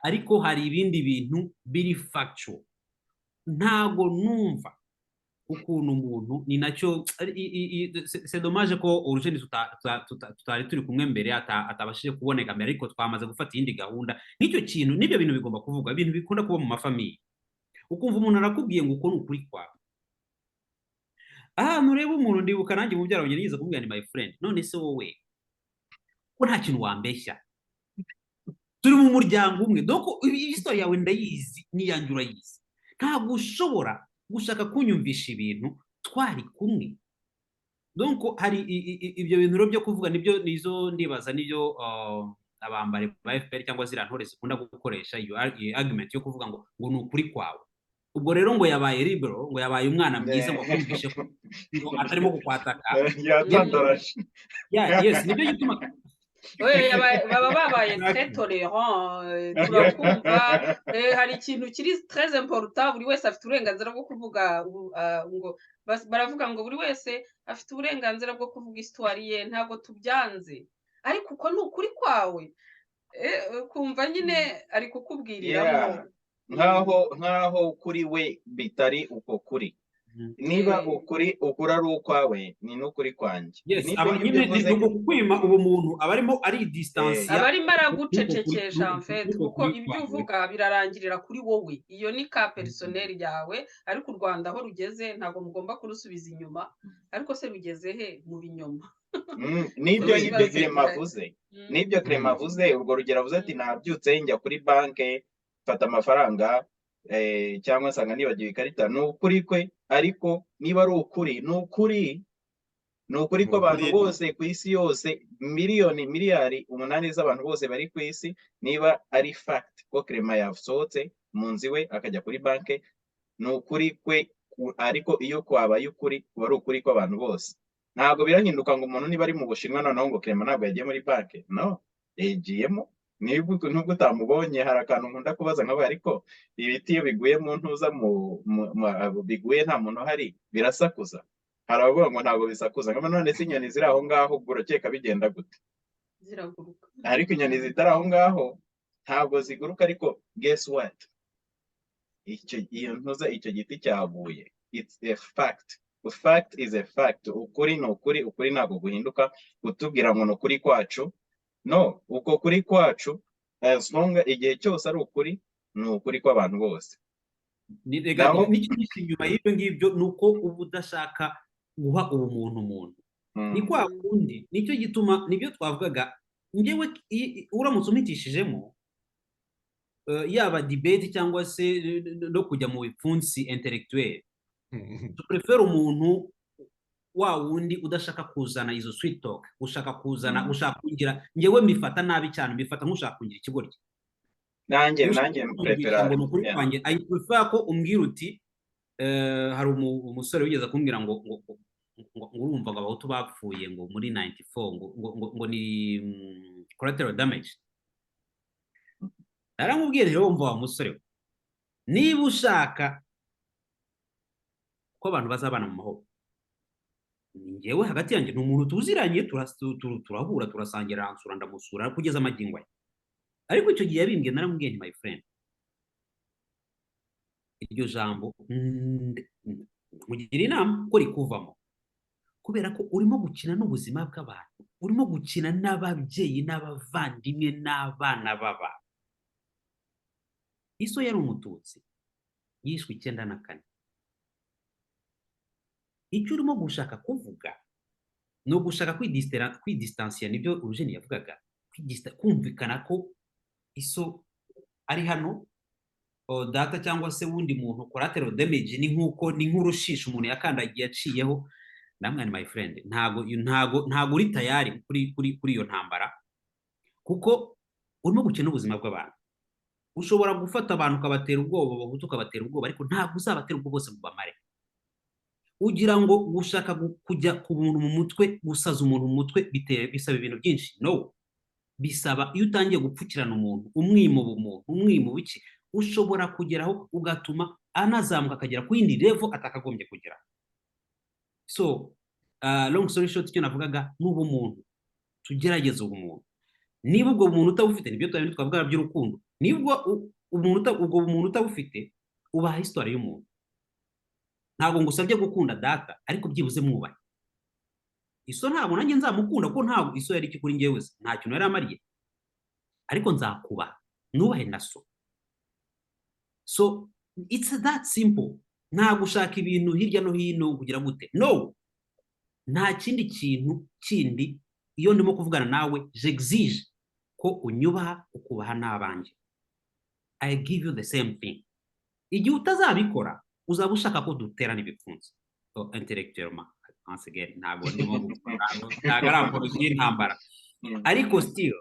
ariko hari ibindi bintu biri factual. Ntabwo numva ukuntu umuntu ni nacyo c'est dommage ko urugendo tutari turi kumwe mbere atabashije kuboneka mbere, ariko twamaze gufata iyindi gahunda. N'icyo kintu n'ibyo bintu bigomba kuvuga, ibintu bikunda kuba mu mafamiye, ukumva umuntu arakubwiye ngo uko ni ukuri kwawe. Nureba umuntu, ndibuka nanjye mu byaro byanjye yize kumubwira ni my friend, none se wowe ko nta kintu wambeshya, turi mu muryango umwe, donc histoire yawe ndayizi n'iyanjye urayizi, ntabwo ushobora gushaka kunyumvisha ibintu twari kumwe. Donc hari ibyo bintu byo kuvuga nizo ndibaza nibyo abambare ba FPR cyangwa ziriya ntore zikunda gukoresha iyo argument yo kuvuga ngo ni ukuri kwawe. Ubwo rero ngo yabaye libero, ngo yabaye umwana mwiza, ngo kumvishe ko atarimo kukwataka. Yes, nibyo gituma baba babaye très tolérant, turakumva. Hari ikintu kiri très important, buri wese afite uburenganzira bwo kuvuga, ngo baravuga ngo buri wese afite uburenganzira bwo kuvuga histoire ye, ntabwo tubyanze, ariko uko ni ukuri kwawe. Kumva nyine ari kukubwiriramo nkaho kuri we bitari uko kuri. Niba ukuri ari ukwawe, ni n'ukuri kwanjye. Ni ukwima uwo muntu abarimo ari distance, abarimo aragucecekesha en fait, kuko ibyo uvuga birarangirira kuri wowe. Iyo ni ka personnel yawe, ariko u Rwanda aho rugeze ntabwo mugomba kurusubiza inyuma. Ariko se rugeze he mu binyoma? Nibyo Clement avuze, urwo rugero avuze ati nabyutse njya kuri banki fata amafaranga cyangwa nsanga nibagiwe ikarita. Ni ukuri kwe, ariko niba ari ukuri, ni ukuri ko abantu bose ku isi yose, miliyari 8 z'abantu bose bari ku isi, niba ari fact ko Clement yasohotse mu nzu iwe akajya kuri banki, ni ukuri kwe. Ariko iyo kwabaye ukuri, kuba ari ukuri kw'abantu bose. Ntabwo birahinduka ngo umuntu niba ari mu Bushinwa noneho ngo Clement ntabwo yagiye muri banki. No, yagiyemo. Nubwo utamubonye, hari akantu nkunda kubaza nk'abo, ariko ibiti iyo biguye mu ntuza biguye nta muntu hari, birasakuza. Hari abavuga ngo ntabwo bisakuza. None se inyoni ziri aho ngaho urakeka bigenda gute? Ziraguruka. Ariko inyoni zitari aho ngaho ntabwo ziguruka. Ariko guess what? Icyo giti cyaguye. It's a fact. A fact is a fact. Ukuri ni ukuri, ukuri ntabwo guhinduka. Kutubwira ngo ni ukuri kwacu, no, uko kuri kwacu as long igihe cyose ari ukuri, ni ukuri kw'abantu bose. N'ikindi inyuma y'ibyo ngibyo ni uko uba udashaka guha uwo muntu. Ni kwa kundi, nicyo gituma nibyo twavugaga, ngewe uramutse umitishijemo yaba debate cyangwa se no kujya mu bipfunsi intellectuel, prefere umuntu wa wundi udashaka kuzana izo sweet talk, ushaka kungira, ngewe mbifata nabi cyane, mbifata nk'ushaka kungira ikigoryi. Nanjye prefera I prefer ko umbwira uti hari umusore wigeze kumbwira ngo urumva ngo abahutu bapfuye ngo muri 94 ngo ni collateral damage. Naramubwiye rero, wumva wa musore, niba ushaka ko abantu bazabana mu mahoro, ngewe hagati yanjye ni umuntu tuziranye, turahura, turasangira, ansura, ndamusura kugeza amagingo ye. ariko icyo gihe yabimbwiye naramubwiye nti my friend, iryo jambo nkugira inama ko rikuvamo, kubera ko urimo gukina n'ubuzima bw'abantu, urimo gukina n'ababyeyi n'abavandimwe n'abana b'abantu. Iso yari umututsi yishwe 94. Icyo urimo gushaka kuvuga ni ugushaka kwidistansiya, nibyo Eugene yavugaga, kumvikana ko iso ari hano, data cyangwa se wundi muntu collateral damage, ni nk'urushisho umuntu yakandagiye yaciyeho. Namwe my friend, ntago uri tayari kuri iyo ntambara, kuko urimo gukina ubuzima bw'abantu. Ushobora gufata abantu ukabatera ubwoba, bahutu ukabatera ubwoba, ariko ntabwo uzabatera ubwo bose mu bamare. Ugira ngo gushaka kujya ku muntu mu mutwe, gusaza umuntu mu mutwe bisaba ibintu byinshi. No, bisaba iyo utangiye gupfukirana umuntu, umwimo iki, ushobora kugeraho ugatuma anazamuka akagera ku yindi level atakagombye kugera. So long story short, icyo navugaga n'ubu muntu tugerageza ubumuntu. Niba ubwo umuntu utabufite, nibyo twavuga by'urukundo, niba ubwo umuntu utabufite, ubaha histoire y'umuntu. Ntabwo ngusabye gukunda data, ariko byibuze mwubahe. Iso ntabwo nanjye nzamukunda, ko ntabwo iso yari iki kuri njyewe, nta kintu yari amariye, ariko nzakubaha nubahe na so. So it's that simple. Nta gushaka ibintu hirya no hino kugira gute. No, nta kindi kintu kindi. Iyo ndimo kuvugana nawe, j'exige ko unyubaha, ukubaha n'abanjye. I give you the same thing. Igihe utazabikora, uzaba ushaka ko duterana ibipfunsi. So intellectuellement, once again, ntabwo ndimo ntabwo ari apology y'intambara, ariko still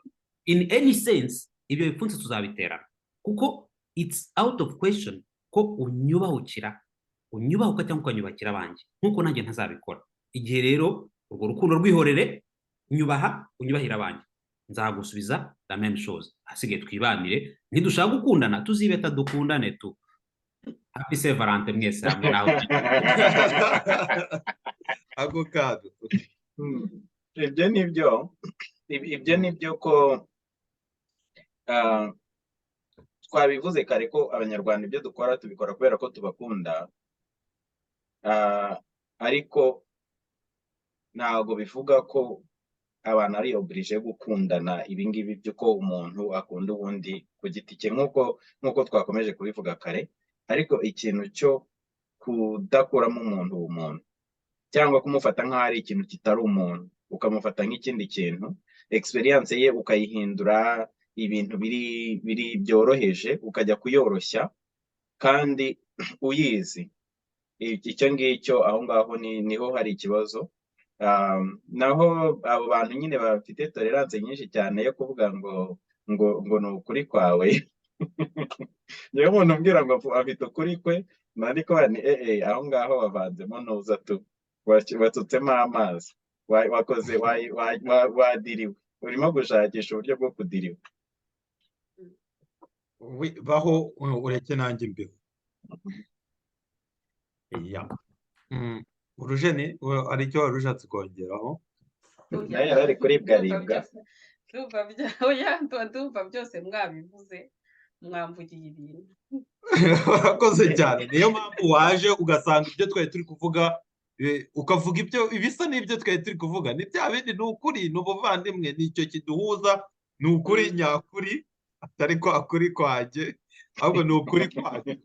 in any sense ibyo bipfunsi tuzabiterana, kuko it's out of question ko unyubahukira cyangwa ukanyubakira abanjye nkuko nanjye ntazabikora. Igihe rero urwo rukundo rwihorere, unyubahira abanjye, nzagusubiza la même chose. Hasigaye twibanire, ntidushaka gukundana, tuzibeta dukundane tu. Happy Saint Valentin mwese hamwe naho. Ako kado. Ibyo nibyo ko twabivuze kare ko abanyarwanda ibyo dukora tubikora kubera ko tubakunda, ariko ntabwo bivuga ko abantu ari oblige gukundana. Ibingibi by'uko umuntu akunda ubundi ku giti cye, nk'uko twakomeje kubivuga kare, ariko ikintu cyo kudakuramo umuntu cyangwa kumufata nk'aho ari ikintu kitari umuntu, ukamufata nk'ikindi kintu, experience ye ukayihindura ibintu biri byoroheje, ukajya kuyoroshya kandi uyizi. Icyo ngicyo aho ngaho niho hari ikibazo. Naho abo bantu nyine bafite tolerance nyinshi cyane yo kuvuga ngo ni ukuri kwawe. Niyo umuntu umbwira ngo afite ukuri kwe, ariko aho ngaho wavanzemo ntuza tu, watutsemo amazi, wakoze wadiriwe, urimo gushakisha uburyo bwo kudiriwa. Baho ureke nanjye imbeho. Urujeni ari icyo wari ushatse kongeraho? Nayo ari kuribwaribwa. Ndumva byose mwabivuze, mwamvugiye ibintu. Urakoze cyane. Niyo mpamvu waje ugasanga ibyo twari turi kuvuga, ukavuga ibyo ibisa n'ibyo twari turi kuvuga. Ni bya bindi, ni ukuri, ni ubuvandimwe, ni icyo kiduhuza, ni ukuri nyakuri, atari kwa kuri kwanjye, ahubwo ni ukuri kwacu,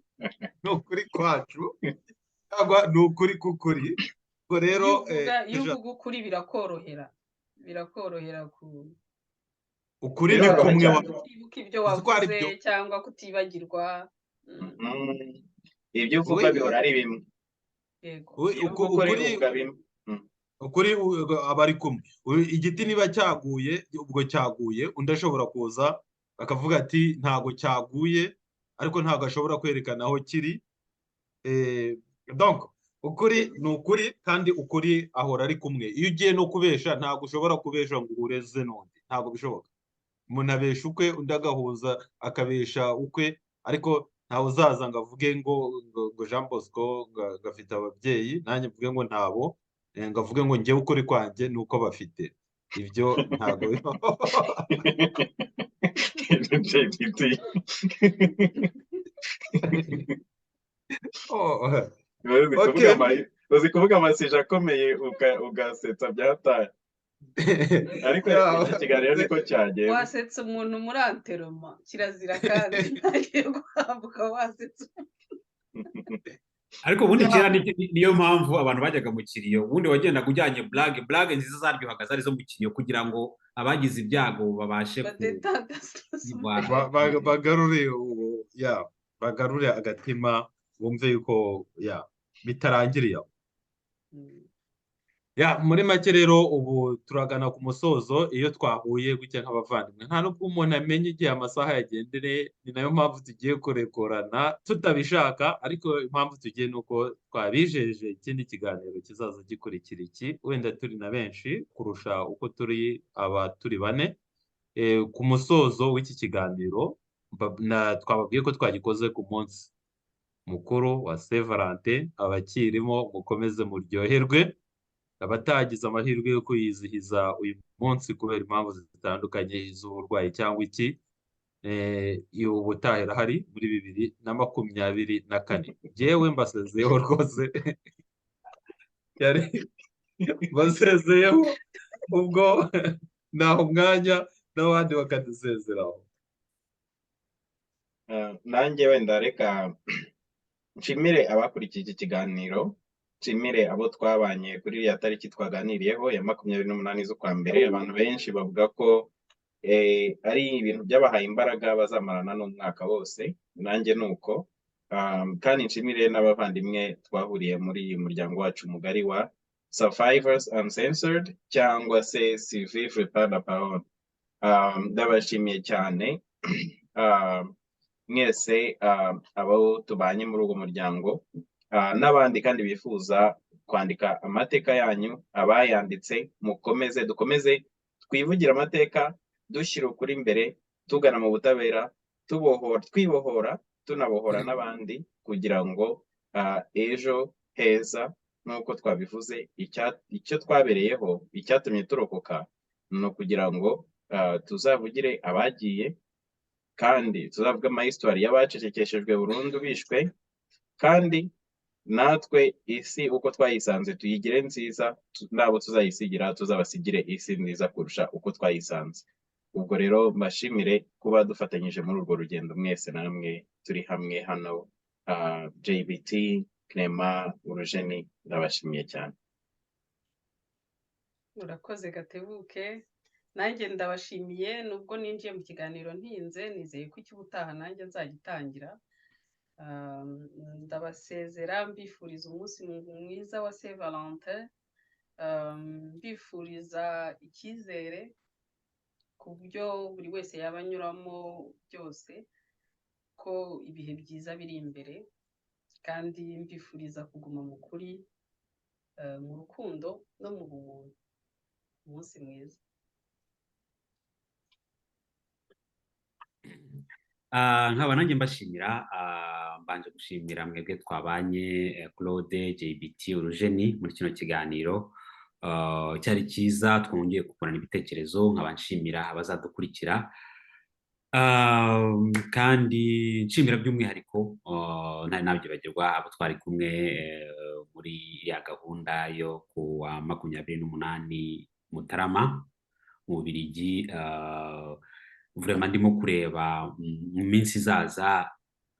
ni ukuri kwacu, cyangwa ni ukuri k'ukuri. Ubwo rero iyo uvuga ukuri birakorohera ukuri ni kumwe, kutibuka ibyo wavuze cyangwa kutibagirwa. Ibyo uvuga bihora ari bimwe. Ukuri aba ari kumwe. Igiti niba cyaguye, ubwo cyaguye, undi ashobora kuza akavuga ati ntago cyaguye, ariko ntago ashobora kwerekana aho kiri. Donc ukuri ni ukuri, kandi ukuri ahora ari kumwe. Iyo ugiye no kubesha, ntago ushobora kubesha ngo ureze n'undi, ntago bishoboka. Umuntu abesha ukwe, undi agahuza akabesha ukwe, ariko ntawe uzaza ngo avuge ngo Jean Bosco gafite ababyeyi, nanjye mvuge ngo ntabo, ngo avuge ngo njyewe ukuri kwanjye ni uko bafite. ibyo ntabwo JBT. Oh, uzi kuvuga amasije akomeye ugasetsa byataye, ariko yeah, iki kiganiro niko cyagenze. wasetse umuntu muri anteroma kirazira kandi ntagiye guhabwa wasetse. ariko ubundi kera niyo mpamvu abantu bajyaga mu kiriyo, ubundi wagendaga ujyanye blague nziza zaryohaga zari zo mu kiriyo kugira ngo abagize ibyago babashe bagarure agatima, bumve yuko bitarangiriye aho. Muri make rero ubu turagana ku musozo. Iyo twahuye gutya nk'abavandimwe nta nubwo umuntu amenya igihe amasaha yagendereye, ni nayo mpamvu tugiye kurekorana tutabishaka, ariko impamvu tugiye ni uko twabijeje ikindi kiganiro kizaza gikurikira iki, wenda turi na benshi kurusha uko turi bane. Ku musozo w'iki kiganiro twababwiye ko twagikoze ku munsi mukuru wa Saint Valentin. Abakirimo mukomeze muryoherwe, abatagize amahirwe yo kwizihiza uyu munsi kubera impamvu zitandukanye z'uburwayi cyangwa iki, ubutaha irahari muri 2024. Jewe mbasezeyeho rwose basezeyeho, ubwo naho umwanya n'abandi bakadusezeraho. Nanjye wenda reka nshimire abakurikiye iki kiganiro, nshimire abo twabanye kuri iriya tariki twaganiriyeho ya 28 z'ukwa mbere. Abantu benshi bavuga ko ari ibintu byabahaye imbaraga bazamarana n'umwaka wose, nanjye nuko. Kandi nshimire n'abavandimwe twahuriye muri uyu muryango wacu mugari wa Survivors Uncensored cyangwa se Survivre par la Parole. Ndabashimiye cyane mwese abo tubanye muri uwo muryango, n'abandi kandi bifuza kwandika amateka yanyu, abayanditse dukomeze twivugira amateka, dushyira ukuri imbere, tugana mu butabera, twibohora, tunabohora n'abandi, kugira ngo ejo heza nk'uko twabivuze, icyo twabereyeho, icyatumye turokoka, ni ukugira ngo tuzavugire abagiye, kandi tuzavuga amahistwari y'abacecekeshejwe burundu bishwe, kandi natwe isi uko twayisanze tuyigire nziza, nabo tuzayisigira tuzabasigire isi nziza kurusha uko twayisanze. Ubwo rero mbashimire kuba dufatanyije muri urwo rugendo mwese namwe turi hamwe hano. JBT, Clement, Urujeni, ndabashimiye cyane. Urakoze Gatebuke. Nanjye ndabashimiye, nubwo ninjiye mu kiganiro ntinze, nizeye ko icy'ubutaha nanjye nzagitangira. Ndabasezera mbifuriza umunsi mwiza wa Saint Valentin, mbifuriza icyizere ku buryo buri wese yaba anyuramo byose, ko ibihe byiza biri imbere, kandi mbifuriza kuguma mu kuri, mu rukundo no mu bumuntu. Umunsi mwiza. nkaba nanjye mbashimira, mbanje gushimira mwebwe twabanye, Claude, JBT, Urujeni muri kino kiganiro cyari cyiza, twongeye gukorana ibitekerezo. Nkaba nshimira abazadukurikira, kandi nshimira by'umwihariko ntari nabyibagirwa abo twari kumwe muri ya gahunda yo kuwa 28 Mutarama mu Bubiligi. Vraiment ndimo kureba mu minsi izaza,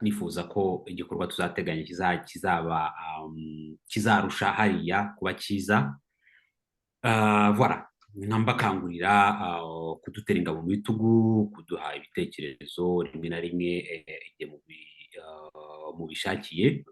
nifuza ko igikorwa tuzateganya kizaba kizarusha hariya kuba cyiza. Voilà, nkambakangurira kudutera ingabo mu bitugu, kuduha ibitekerezo rimwe na rimwe mu bishakiye.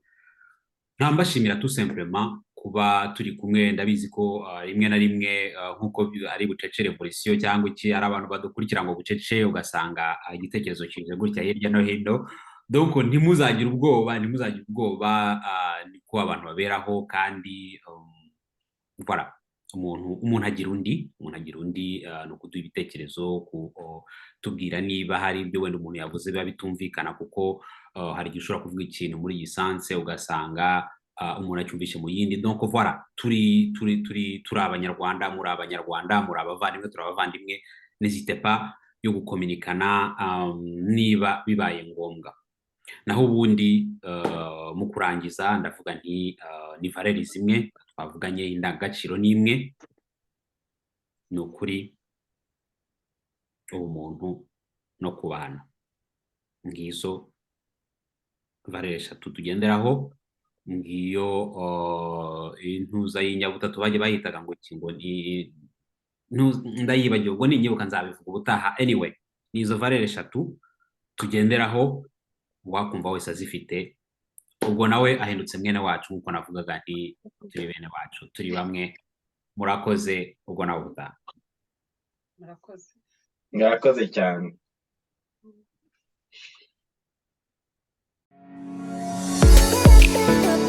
Nkambashimira tout simplement kuba turi kumwe. Ndabizi ko rimwe na rimwe nk'uko ari bucece revolution cyangwa iki, ari abantu badukurikira ngo bucece, ugasanga igitekerezo kije gutya hirya no hino. Donc ntimuzagire ubwoba, niko abantu baberaho, kandi voilà, umuntu agira undi, no kuduha ibitekerezo, tubwira niba hari ibyo wenda umuntu yavuze biba bitumvikana, kuko hari igihe ushobora kuvuga ikintu muri iyi sanse ugasanga umuntu acyumvishe mu yindi. Donc voilà, turi abanyarwanda, muri abanyarwanda, muri abavandimwe, turi abavandimwe. N'hésitez pas yo gukominikana niba bibaye ngombwa. Naho ubundi mu kurangiza ndavuga nti ni valeri zimwe twavuganye, indangagaciro n'imwe, ni ukuri, ubumuntu no kubana. Ngizo valeri eshatu tugenderaho. Ngiyo intuza y'inyabutatu bajye bayitaga ngo kingo ni ndayibagiwe, ubwo ninyibuka nzabivuga ubutaha. Anyway, nizo valeri eshatu tugenderaho, wakumva wese azifite, ubwo nawe ahindutse mwene wacu, nkuko navugaga nti turi bene wacu, turi bamwe. Murakoze, ubwo nawe ubutaha. Murakoze cyane. Thank you.